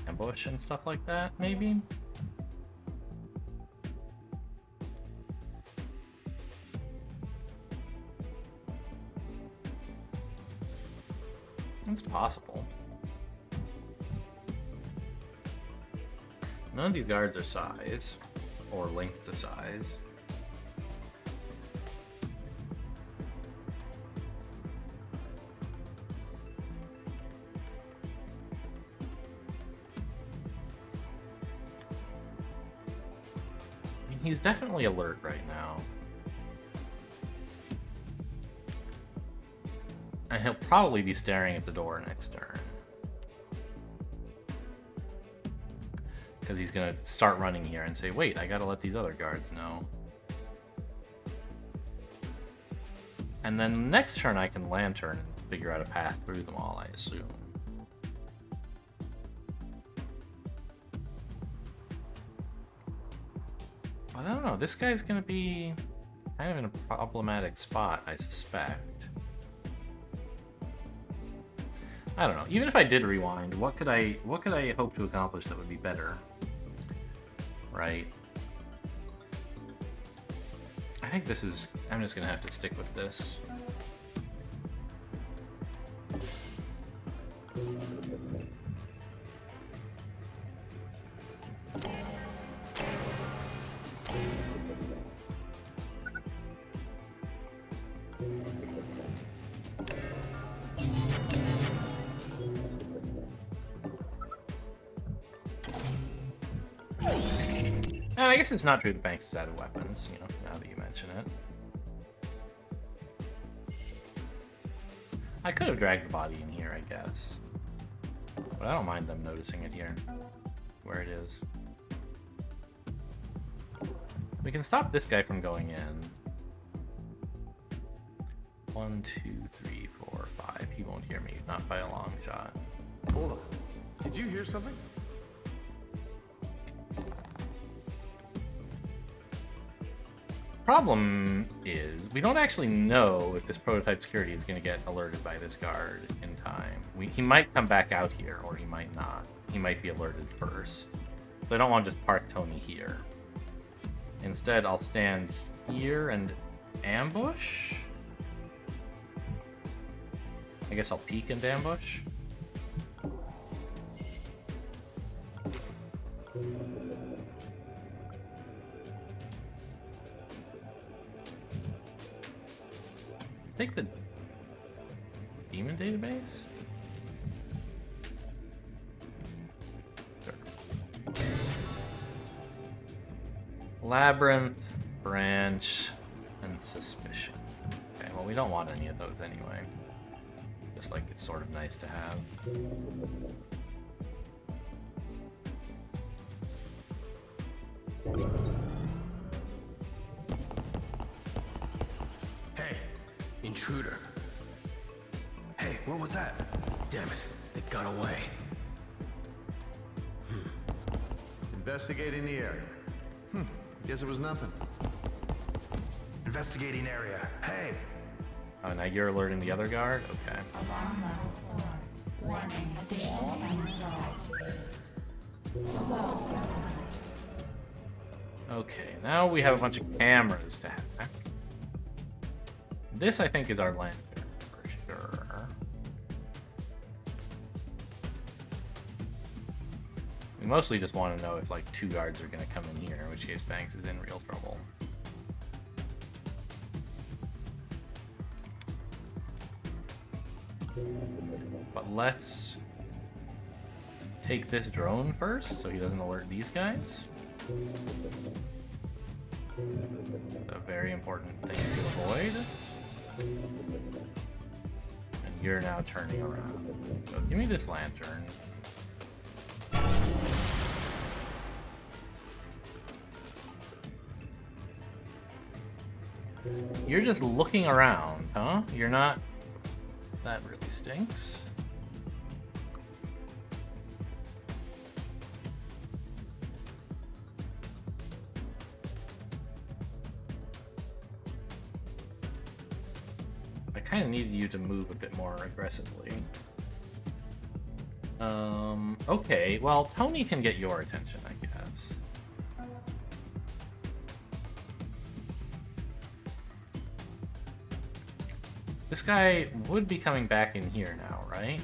ambush and stuff like that, maybe? It's possible. None of these guards are size or linked to size. I mean, he's definitely alert right now. And he'll probably be staring at the door next turn. Because he's going to start running here and say, wait, I got to let these other guards know. And then next turn I can lantern and figure out a path through them all, I assume. But I don't know, this guy's going to be kind of in a problematic spot, I suspect. I don't know. Even if I did rewind, what could I hope to accomplish that would be better? Right? I think this is... I'm just gonna have to stick with this. And I guess it's not true that Banks is out of weapons, you know, now that you mention it. I could have dragged the body in here, I guess. But I don't mind them noticing it here, where it is. We can stop this guy from going in. 1, 2, 3, 4, 5. He won't hear me, not by a long shot. Hold on. Did you hear something? Problem is, we don't actually know if this prototype security is going to get alerted by this guard in time. He might come back out here, or he might not. He might be alerted first. So I don't want to just park Tony here. Instead, I'll stand here and ambush? I guess I'll peek and ambush. Take the demon database? Sure. Labyrinth, branch, and suspicion. Okay, well, we don't want any of those anyway. Just like it's sort of nice to have. Hey, intruder. Hey, what was that? Damn it, they got away. Investigating the area. Guess it was nothing. Investigating area. Hey! Oh, now you're alerting the other guard? Okay. Alarm level 4. Warning, additional installed. Walls compromised. Okay, now we have a bunch of cameras to hack. This, I think, is our lantern, for sure. We mostly just want to know if, like, 2 guards are going to come in here, in which case Banks is in real trouble. But let's take this drone first, so he doesn't alert these guys. A very important thing to avoid. And you're now turning around. So give me this lantern. You're just looking around, huh? You're not... That really stinks. I kind of needed you to move a bit more aggressively. Okay, well, Tony can get your attention, I guess. This guy would be coming back in here now, right?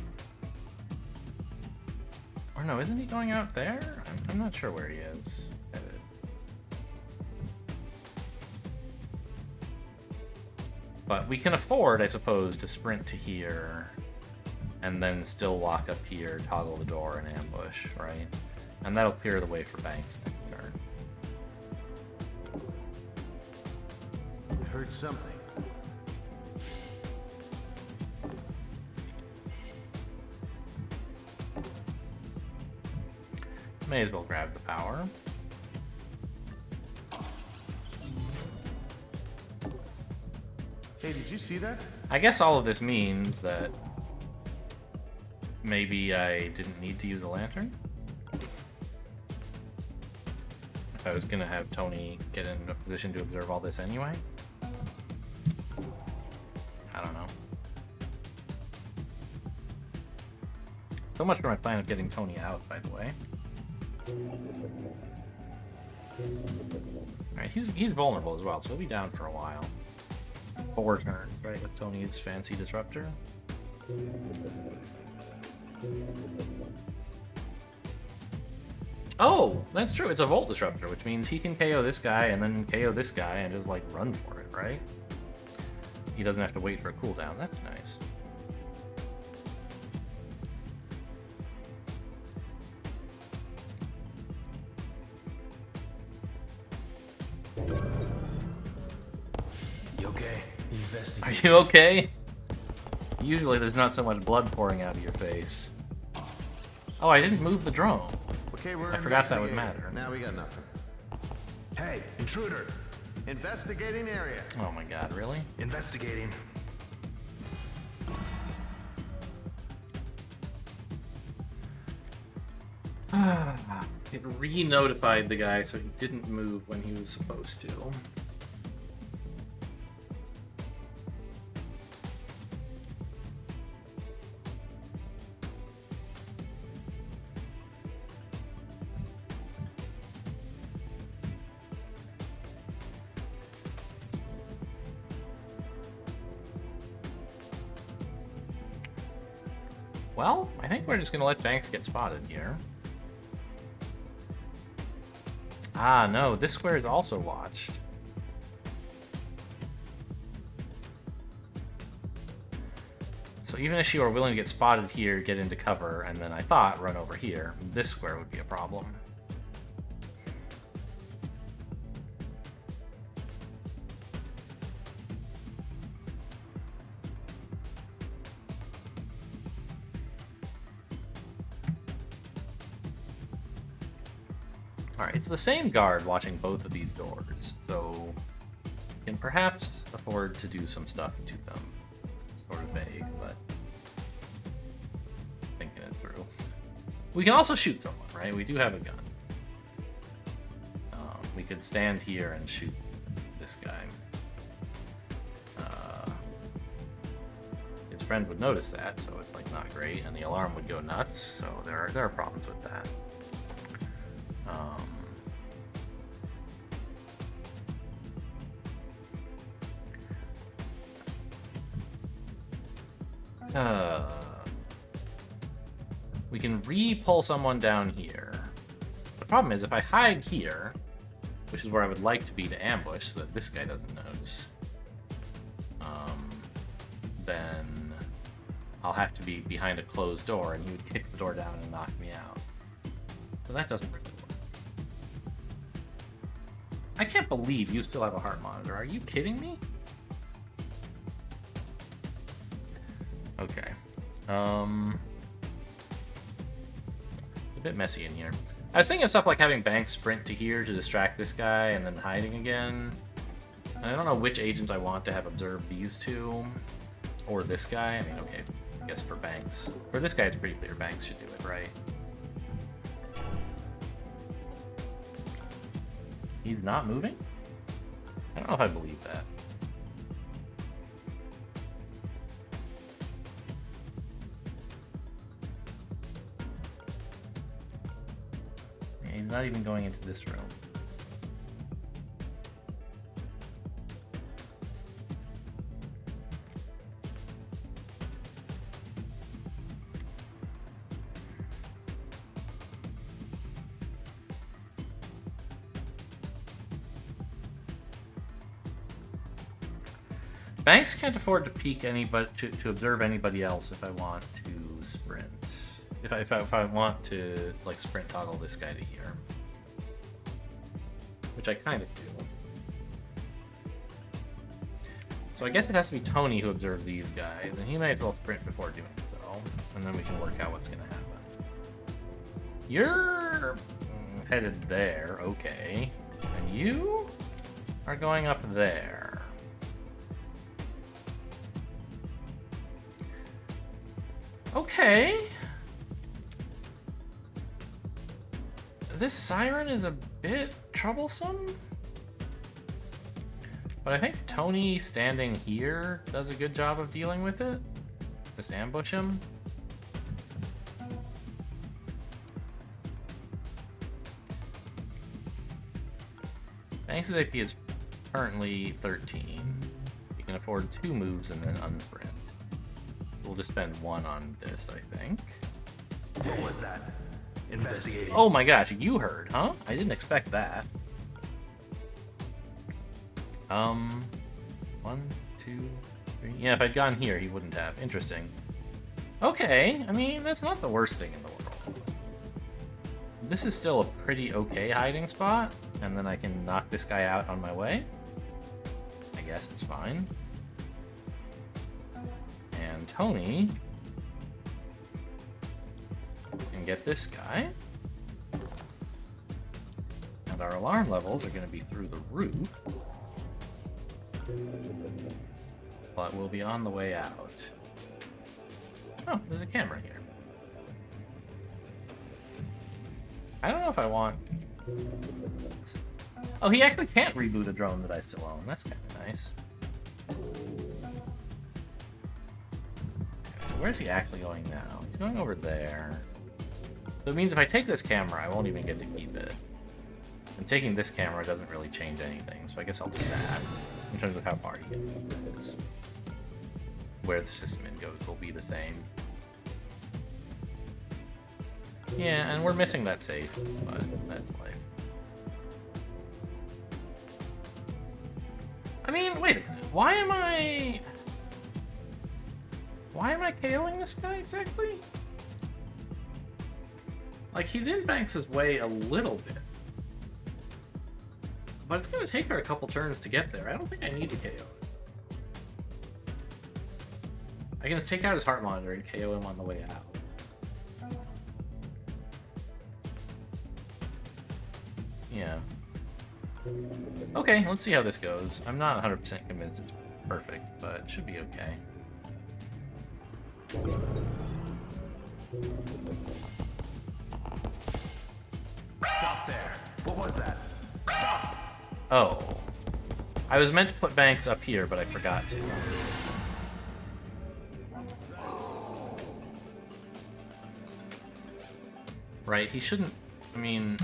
Or no, isn't he going out there? I'm not sure where he is headed. But we can afford, I suppose, to sprint to here and then still walk up here, toggle the door, and ambush, right? And that'll clear the way for Banks next turn. I heard something. May as well grab the power. Hey, did you see that? I guess all of this means that maybe I didn't need to use a lantern. If I was gonna have Tony get in a position to observe all this anyway. I don't know. So much for my plan of getting Tony out, by the way. Alright, he's vulnerable as well, so he'll be down for a while. 4 turns, right, with Tony's fancy disruptor. Oh, that's true. It's a Volt Disruptor, which means he can KO this guy and then KO this guy and just, like, run for it, right? He doesn't have to wait for a cooldown. That's nice. You okay? Are Investigate. you okay? Usually there's not so much blood pouring out of your face. Oh, I didn't move the drone. Okay, we're I forgot that would investigating. matter. Now we got nothing. Hey, intruder! Investigating area. Oh my god, really? Investigating. It re-notified the guy so he didn't move when he was supposed to. Well, I think we're just gonna let Banks get spotted here. Ah, no, this square is also watched. So even if she were willing to get spotted here, get into cover, and then I thought run over here, this square would be a problem. Alright, it's the same guard watching both of these doors, so we can perhaps afford to do some stuff to them. It's sort of vague, but thinking it through. We can also shoot someone, right? We do have a gun. We could stand here and shoot this guy. His friend would notice that, so it's like not great, and the alarm would go nuts, so there are problems with that. We can re-pull someone down here. The problem is if I hide here, which is where I would like to be to ambush so that this guy doesn't notice, then I'll have to be behind a closed door and he would kick the door down and knock me out. So that doesn't really work. I can't believe you still have a heart monitor. Are you kidding me? Okay. A bit messy in here. I was thinking of stuff like having Banks sprint to here to distract this guy and then hiding again. And I don't know which agent I want to have observe these two. Or this guy. I mean, okay, I guess for Banks. For this guy, it's pretty clear Banks should do it, right? He's not moving? I don't know if I believe that. Yeah, he's not even going into this room. Banks can't afford to peek anybody to observe anybody else if I want to sprint. If I want to like sprint toggle this guy to here, which I kind of do. So I guess it has to be Tony who observes these guys, and he may as well sprint before doing so, and then we can work out what's going to happen. You're headed there, okay, and you are going up there. Okay. This siren is a bit troublesome. But I think Tony standing here does a good job of dealing with it. Just ambush him. Banks' AP is currently 13. You can afford 2 moves and then unsprint. We'll just spend 1 on this, I think. What was that? Investigating. Oh my gosh, you heard, huh? I didn't expect that. 1, 2, 3. Yeah, if I'd gone here, he wouldn't have. Interesting. Okay, I mean, that's not the worst thing in the world. This is still a pretty okay hiding spot, and then I can knock this guy out on my way. I guess it's fine. And Tony can get this guy. And our alarm levels are going to be through the roof. But we'll be on the way out. Oh, there's a camera here. I don't know if I want... Oh, he actually can't reboot a drone that I still own. That's kind of nice. Okay, so where's he actually going now? He's going over there. So it means if I take this camera, I won't even get to keep it. And taking this camera doesn't really change anything, so I guess I'll do that. In terms of how far he gets. Where the system in goes will be the same. Yeah, and we're missing that safe, but that's life. I mean, wait a minute. Why am I KOing this guy exactly? Like, he's in Banks' way a little bit. But it's going to take her a couple turns to get there. I don't think I need to KO it. I can just take out his heart monitor and KO him on the way out. Yeah. Okay, let's see how this goes. I'm not 100% convinced it's perfect, but it should be okay. Stop there. What was that? Stop! Oh. I was meant to put Banks up here, but I forgot to. Right, he shouldn't... I mean...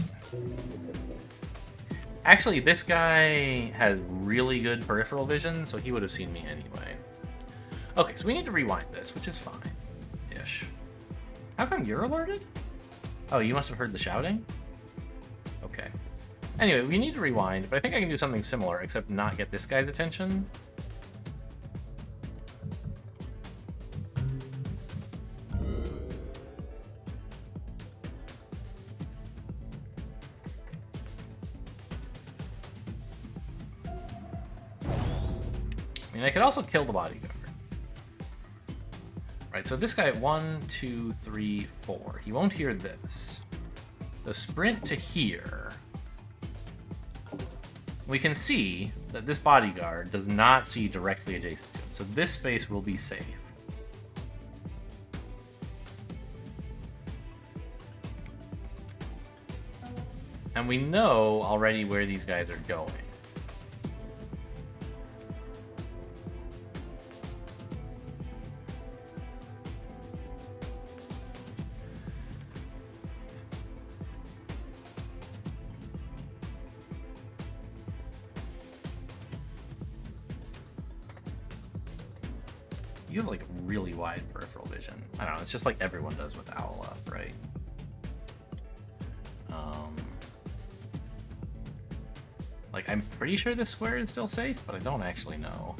Actually, this guy has really good peripheral vision, so he would have seen me anyway. Okay, so we need to rewind this, which is fine. Ish. How come you're alerted? Oh, you must have heard the shouting? Okay. Anyway, we need to rewind, but I think I can do something similar, except not get this guy's attention. I mean, I could also kill the bodyguard. Right, so this guy, 1, 2, 3, 4. He won't hear this. So sprint to here. We can see that this bodyguard does not see directly adjacent to him, so this space will be safe. And we know already where these guys are going. You have like really wide peripheral vision. I don't know, it's just like everyone does with Owl Up, right? Like, I'm pretty sure this square is still safe, but I don't actually know.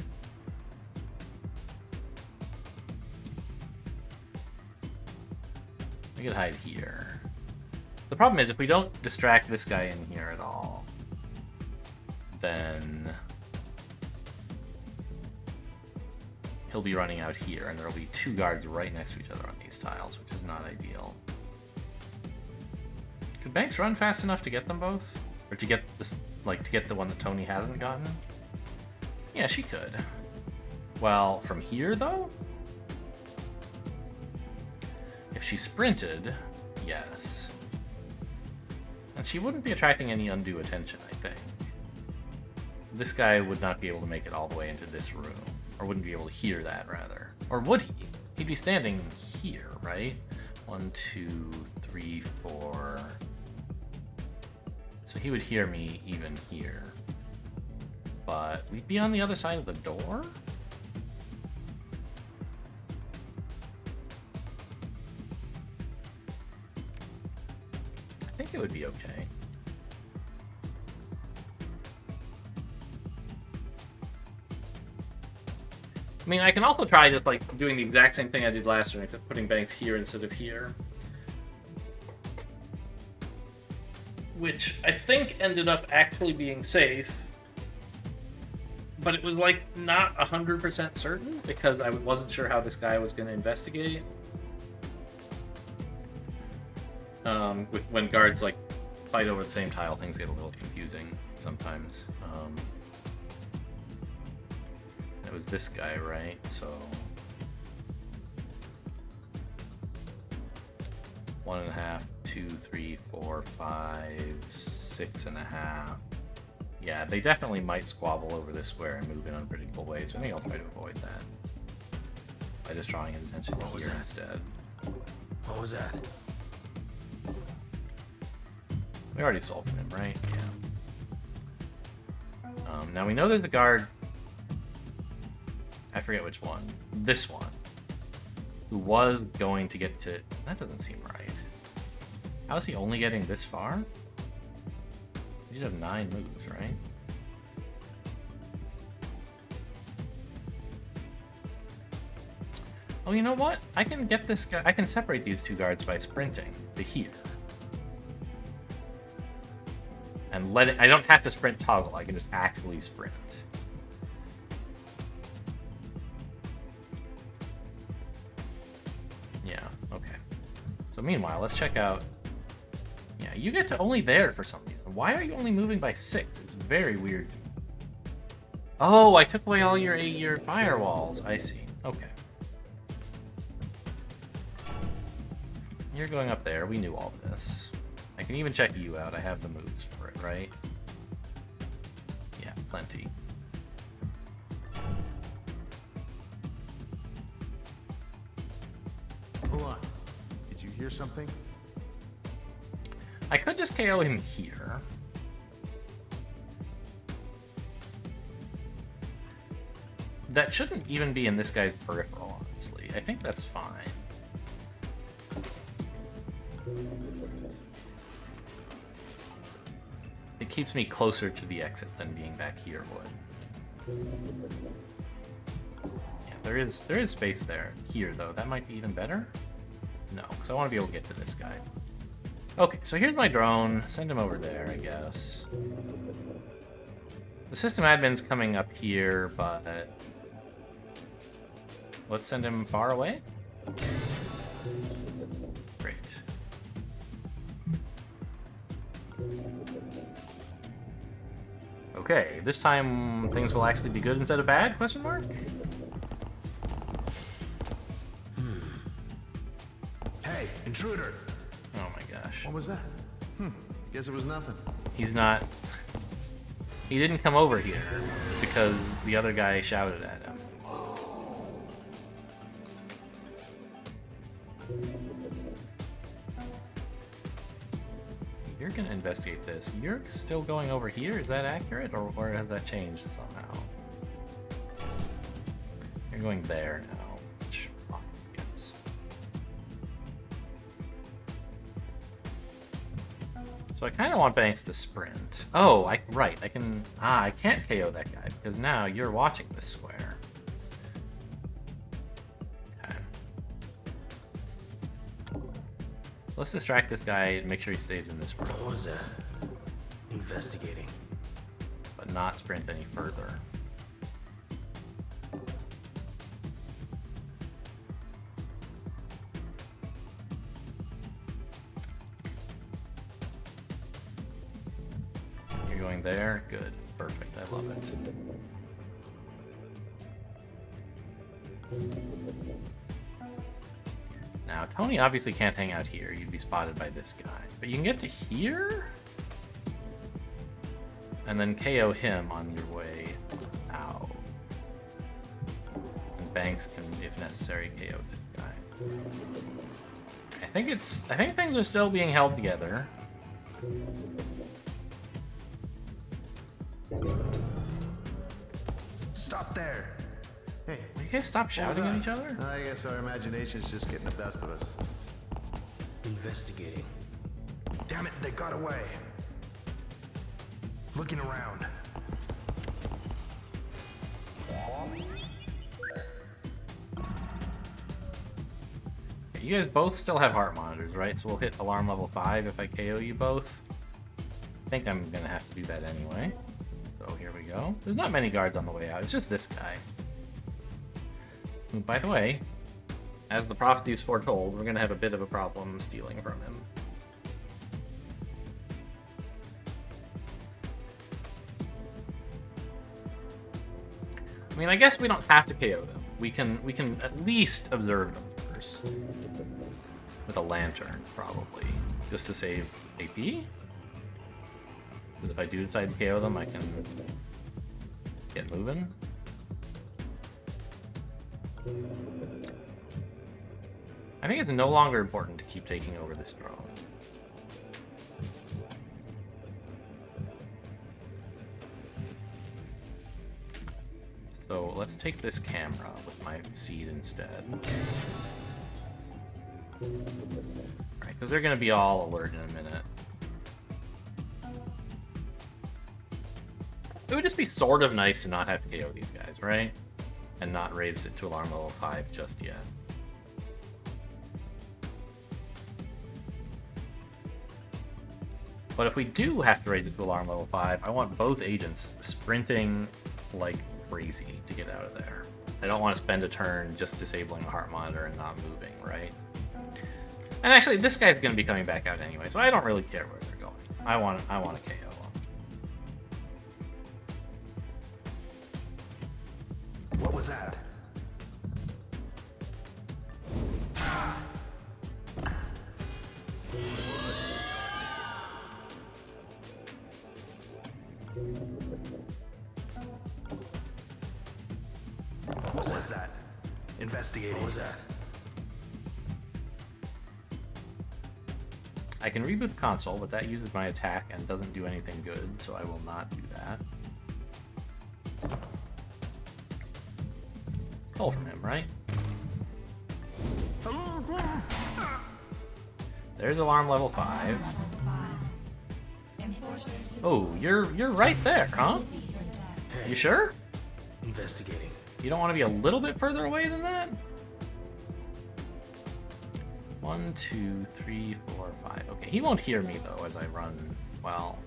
could hide here. The problem is, if we don't distract this guy in here at all, then he'll be running out here, and there'll be 2 guards right next to each other on these tiles, which is not ideal. Could Banks run fast enough to get them both? Or to get this, like, to get the one that Tony hasn't gotten? Yeah, she could. Well, from here, though? If she sprinted, yes. And she wouldn't be attracting any undue attention, I think. This guy would not be able to make it all the way into this room. Or wouldn't be able to hear that, rather. Or would he? He'd be standing here, right? 1, 2, 3, 4... So he would hear me even here. But we'd be on the other side of the door? I think it would be okay. I mean, I can also try just like doing the exact same thing I did last turn, except putting Banks here instead of here. Which I think ended up actually being safe. But it was like not 100% certain because I wasn't sure how this guy was going to investigate. When guards like fight over the same tile, things get a little confusing sometimes. It was this guy, right? So 1.5, 2, 3, 4, 5, 6.5. Yeah, they definitely might squabble over this square and move in unpredictable ways. I think I'll try to avoid that by just drawing his attention here instead. What was that? We already stole from him, right? Yeah. Now we know there's a guard. I forget which one. This one. Who was going to get to... That doesn't seem right. How is he only getting this far? You should have 9 moves, right? Oh, you know what? I can get this guy... I can separate these 2 guards by sprinting to here. And let it... I don't have to sprint toggle. I can just actually sprint. Yeah, okay. So meanwhile, let's check out... Yeah, you get to only there for some reason. Why are you only moving by 6? It's very weird. Oh, I took away all your firewalls. I see. Okay. You're going up there. We knew all this. I can even check you out. I have the moves for it, right? Yeah, plenty. Hold on. Did you hear something? I could just KO him here. That shouldn't even be in this guy's peripheral, honestly. I think that's fine. It keeps me closer to the exit than being back here would. Yeah, there is space there. Here, though. That might be even better? No, because I want to be able to get to this guy. Okay, so here's my drone. Send him over there, I guess. The system admin's coming up here, but... Let's send him far away? Great. Okay, this time things will actually be good instead of bad? Question mark? Hey, intruder! Oh my gosh. What was that? Guess it was nothing. He's not... He didn't come over here because the other guy shouted at him. You're gonna investigate this. You're still going over here? Is that accurate? Or has that changed somehow? You're going there now. Which yes. So I kind of want Banks to sprint. Oh, right. I can... I can't KO that guy because now you're watching this square. Okay. Let's distract this guy and make sure he stays in this room, What was that? Investigating. but not sprint any further. You're going there? Good. Perfect. I love it. Now, Tony obviously can't hang out here. You'd be spotted by this guy. But you can get to here? And then KO him on your way out. And Banks can, if necessary, KO this guy. I think things are still being held together. Stop there. Hey, Will you guys stop shouting at each other? I guess our imagination's just getting the best of us. Investigating. Damn it, they got away. Looking around. You guys both still have heart monitors, right? So we'll hit alarm level 5 if I KO you both. I think I'm gonna have to do that anyway. So here we go. There's not many guards on the way out. It's just this guy. Who, by the way, as the prophecies foretold, we're gonna have a bit of a problem stealing from him. I mean, I guess we don't have to KO them. We can at least observe them first. With a lantern, probably. Just to save AP? Because if I do decide to KO them, I can get moving. I think it's no longer important to keep taking over this drone. So let's take this camera with my seed instead. Alright, because they're going to be all alert in a minute. It would just be sort of nice to not have to KO these guys, right? And not raise it to alarm level 5 just yet. But if we do have to raise it to alarm level 5, I want both agents sprinting like crazy to get out of there. I don't want to spend a turn just disabling a heart monitor and not moving, right? And actually, this guy's going to be coming back out anyway, so I don't really care where they're going. I want to KO them. What was that? What was that? Investigating. What was that? I can reboot the console, but that uses my attack and doesn't do anything good, so I will not do that. Pull from him, right? There's alarm level 5. Oh, you're right there, huh? Hey, You sure? investigating. You don't want to be a little bit further away than that? 1, 2, 3, 4, 5. Okay, he won't hear me though as I run. Well,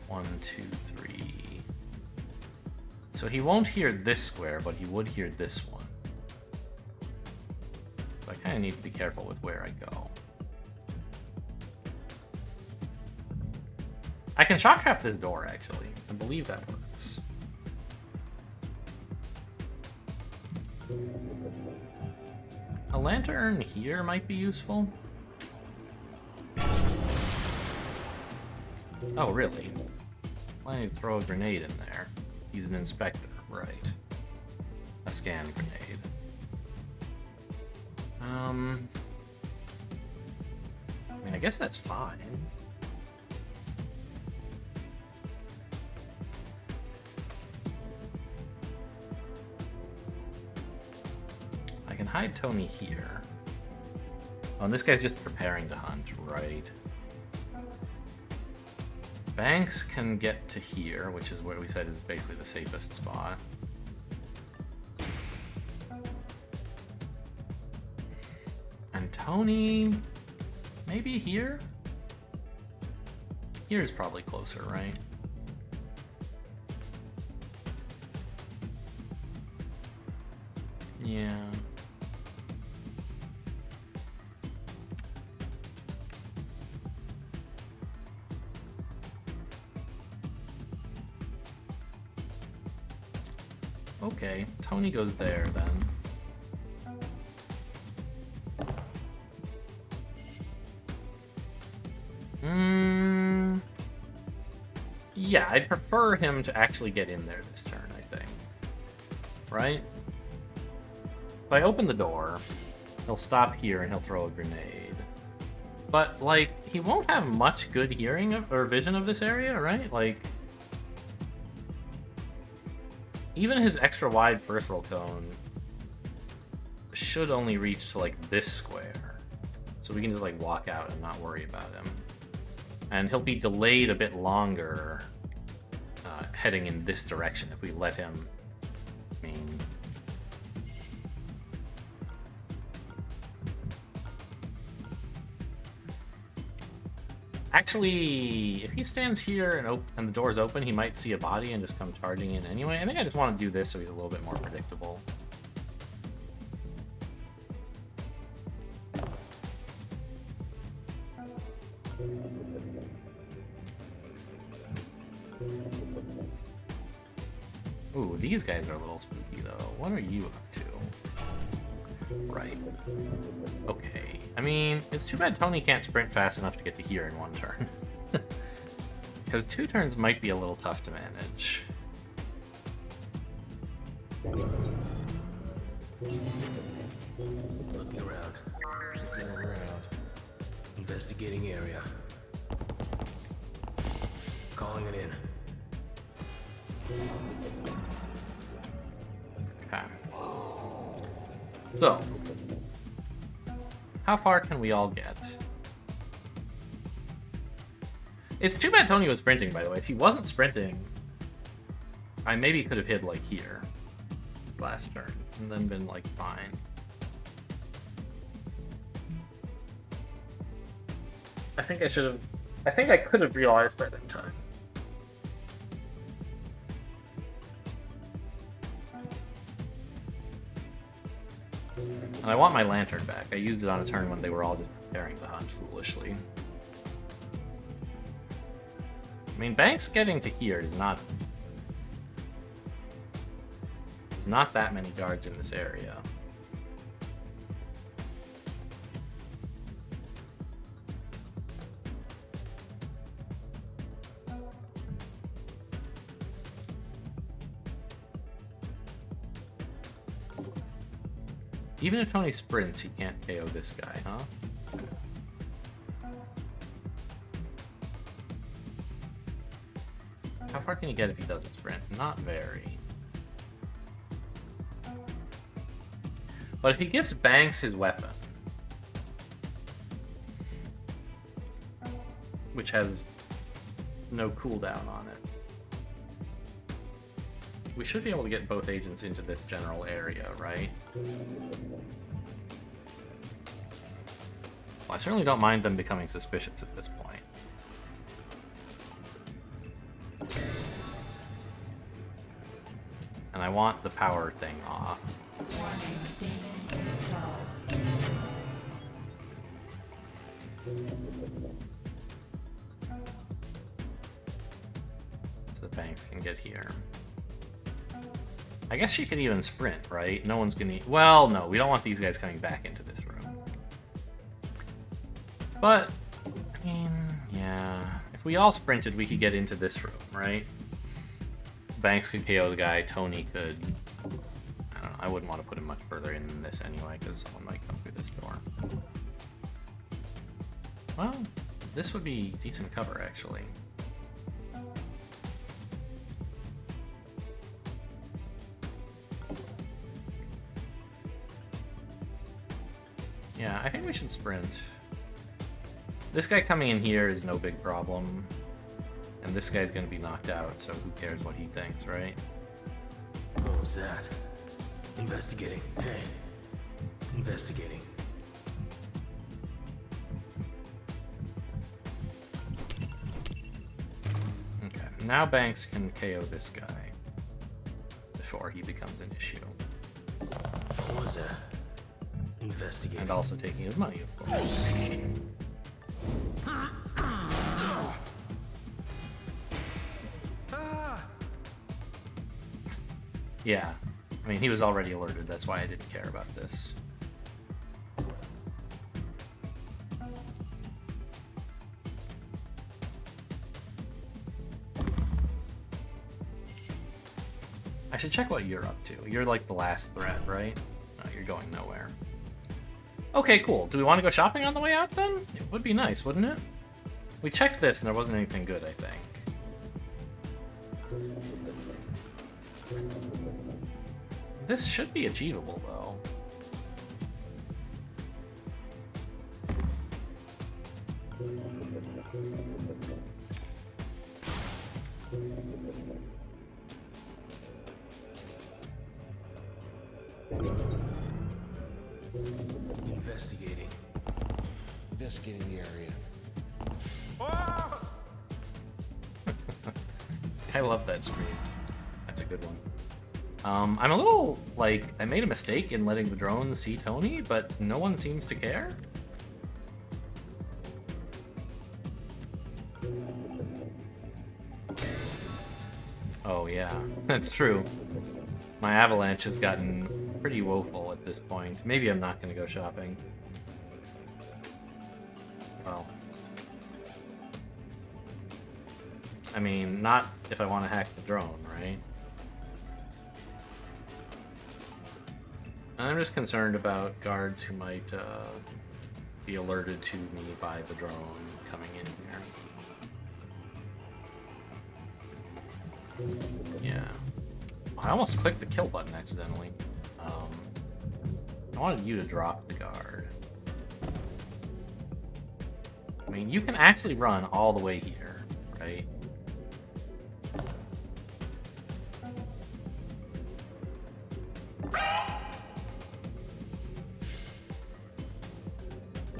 1, 2, 3. So he won't hear this square, but he would hear this one. So I kind of need to be careful with where I go. I can shock trap this door, actually. I believe that works. A lantern here might be useful. Oh, really? Why don't you throw a grenade in there? He's an inspector, right. A scan grenade. I mean, I guess that's fine. I can hide Tony here. Oh, and this guy's just preparing to hunt, right? Banks can get to here, which is what we said is basically the safest spot. Tony, maybe here? Here's probably closer, right? Yeah. Okay, Tony goes there then. Yeah, I'd prefer him to actually get in there this turn, I think. Right? If I open the door, he'll stop here and he'll throw a grenade. But, like, he won't have much good hearing or vision of this area, right? Like, even his extra wide peripheral cone should only reach to, like, this square. So we can just, like, walk out and not worry about him. And he'll be delayed a bit longer heading in this direction if we let him. I mean, actually, if he stands here and the door's open, he might see a body and just come charging in anyway. I think I just want to do this so he's a little bit more predictable. Ooh, these guys are a little spooky, though. What are you up to? Right. Okay. I mean, it's too bad Tony can't sprint fast enough to get to here in one turn. Because 2 turns might be a little tough to manage. Looking around. Investigating area. Calling it in. Okay. So, how far can we all get? It's too bad Tony was sprinting, by the way. If he wasn't sprinting, I maybe could have hid, like, here last turn, and then been, like, fine. I think I could have realized that in time. And I want my lantern back. I used it on a turn when they were all just preparing to hunt foolishly. I mean, Banks getting to here is not... There's not that many guards in this area. Even if Tony sprints, he can't KO this guy, huh? How far can he get if he doesn't sprint? Not very. But if he gives Banks his weapon, which has no cooldown on it, we should be able to get both agents into this general area, right? Well, I certainly don't mind them becoming suspicious at this point. And I want the power thing off. Warning, demon stars. So the Banks can get here. I guess she could even sprint, right? No one's gonna... Well, no, we don't want these guys coming back into this room. But, I mean, yeah. If we all sprinted, we could get into this room, right? Banks could KO the guy, Tony could... I don't know, I wouldn't want to put him much further in than this anyway, because someone might come through this door. Well, this would be decent cover, actually. Yeah, I think we should sprint. This guy coming in here is no big problem. And this guy's gonna be knocked out, so who cares what he thinks, right? What was that? Investigating. Hey. Investigating. Now Banks can KO this guy before he becomes an issue. What was that? Investigating. And also taking his money, of course. Yeah. I mean, he was already alerted. That's why I didn't care about this. I should check what you're up to. You're like the last threat, right? No, you're going nowhere. Okay, cool. Do we want to go shopping on the way out then? It would be nice, wouldn't it? We checked this and there wasn't anything good, I think. This should be achievable, though. Investigating. Investigating the area. I love that scream. That's a good one. I'm a little, like, I made a mistake in letting the drone see Tony, but no one seems to care. Oh yeah, that's true. My avalanche has gotten pretty woeful at this point. Maybe I'm not going to go shopping. Well, I mean, not if I want to hack the drone, right? I'm just concerned about guards who might be alerted to me by the drone coming in here. Yeah. I almost clicked the kill button accidentally. I wanted you to drop the guard. I mean, you can actually run all the way here, right?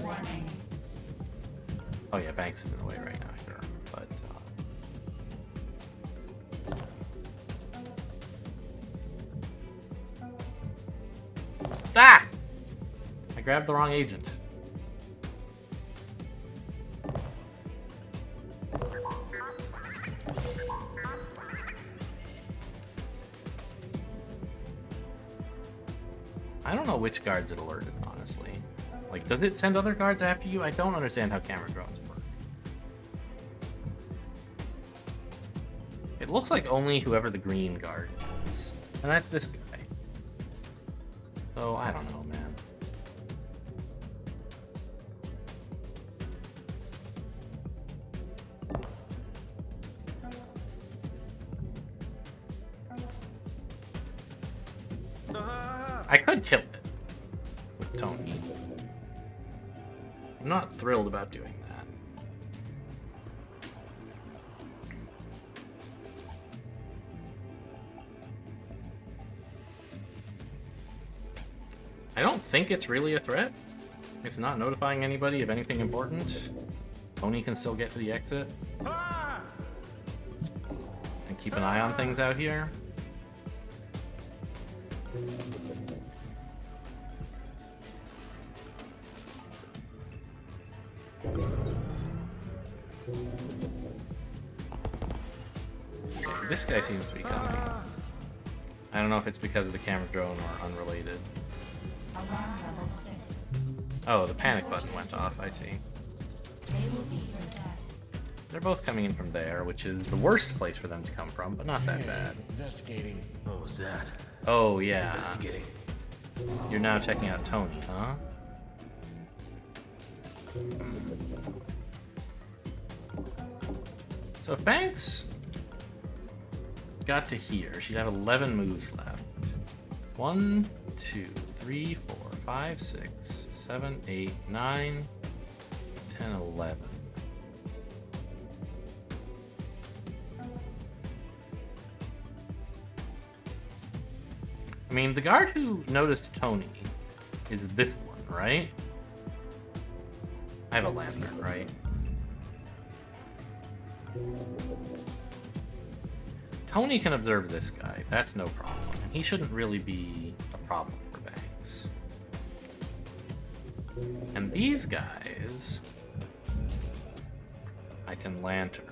Warning. Oh yeah, Banks is in the way right now, sure. But ah! I grabbed the wrong agent. I don't know which guards it alerted, honestly. Like, does it send other guards after you? I don't understand how camera drones work. It looks like only whoever the green guard is. And that's this guy. So, I don't know, man. I could kill it with Tony. I'm not thrilled about doing that. I don't think it's really a threat. It's not notifying anybody of anything important. Tony can still get to the exit. And keep an eye on things out here. This guy seems to be coming. I don't know if it's because of the camera drone or unrelated. Alarm level 6. Oh, the panic button went off, I see. They will be your death. They're both coming in from there, which is the worst place for them to come from, but not that bad. Investigating. What was that? Oh, yeah. Investigating. You're now checking out Tony, huh? So if Banks got to here, she'd have 11 moves left. 1, 2, 3, 4, 5, 6, 7, 8, 9, 10, 11. I mean, the guard who noticed Tony is this one, right? I have a lantern, right? Tony can observe this guy. That's no problem. And he shouldn't really be a problem for Banks. And these guys, I can lantern.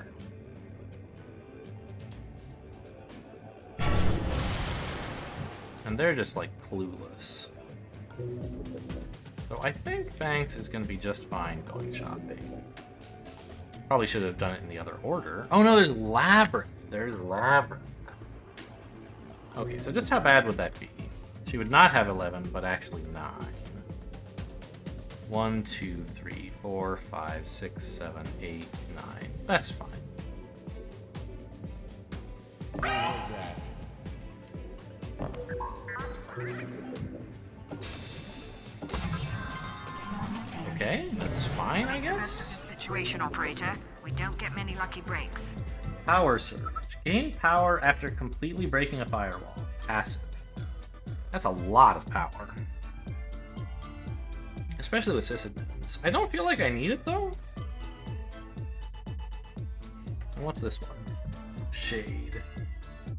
And they're just like clueless. So I think Banks is going to be just fine going shopping. Probably should have done it in the other order. Oh no, there's Labyrinth. There's Labyrinth. Okay, so just how bad would that be? She would not have 11, but actually 9. 1, 2, 3, 4, 5, 6, 7, 8, 9. That's fine. What was that? Okay, that's fine, I guess. Situation, operator. We don't get many lucky breaks. Power surge. Gain power after completely breaking a firewall. Passive. That's a lot of power. Especially with sysadmins. I don't feel like I need it, though. And what's this one? Shade.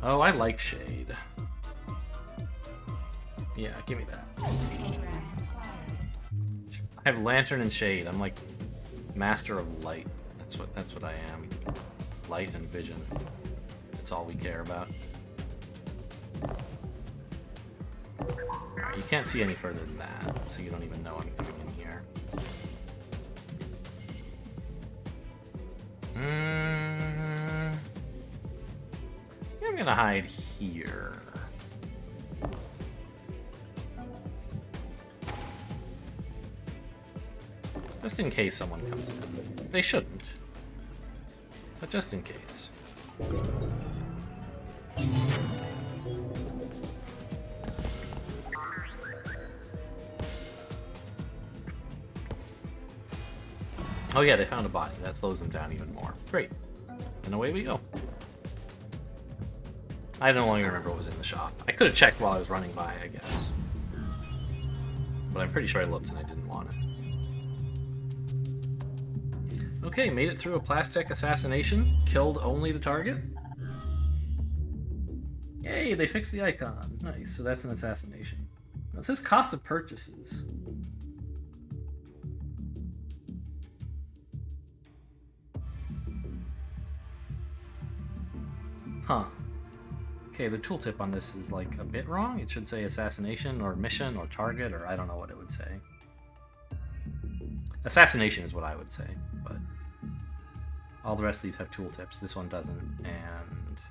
Oh, I like Shade. Yeah, give me that. I have Lantern and Shade. I'm like Master of Light. That's what I am. Light and vision. That's all we care about. Alright, you can't see any further than that, so you don't even know I'm coming in here. I'm gonna hide here. Just in case someone comes in. They shouldn't. But just in case. Oh yeah, they found a body. That slows them down even more. Great. And away we go. I no longer remember what was in the shop. I could have checked while I was running by, I guess. But I'm pretty sure I looked and I didn't want it. Okay, made it through a plastic assassination. Killed only the target. Yay, they fixed the icon. Nice, so that's an assassination. It says cost of purchases. Huh. Okay, the tooltip on this is like a bit wrong. It should say assassination or mission or target, or I don't know what it would say. Assassination is what I would say, but all the rest of these have tooltips. This one doesn't, and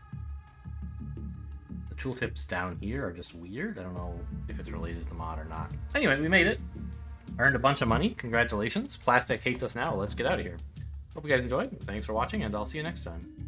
the tooltips down here are just weird. I don't know if it's related to the mod or not. Anyway, we made it. Earned a bunch of money. Congratulations. Plastic hates us now. Let's get out of here. Hope you guys enjoyed. Thanks for watching, and I'll see you next time.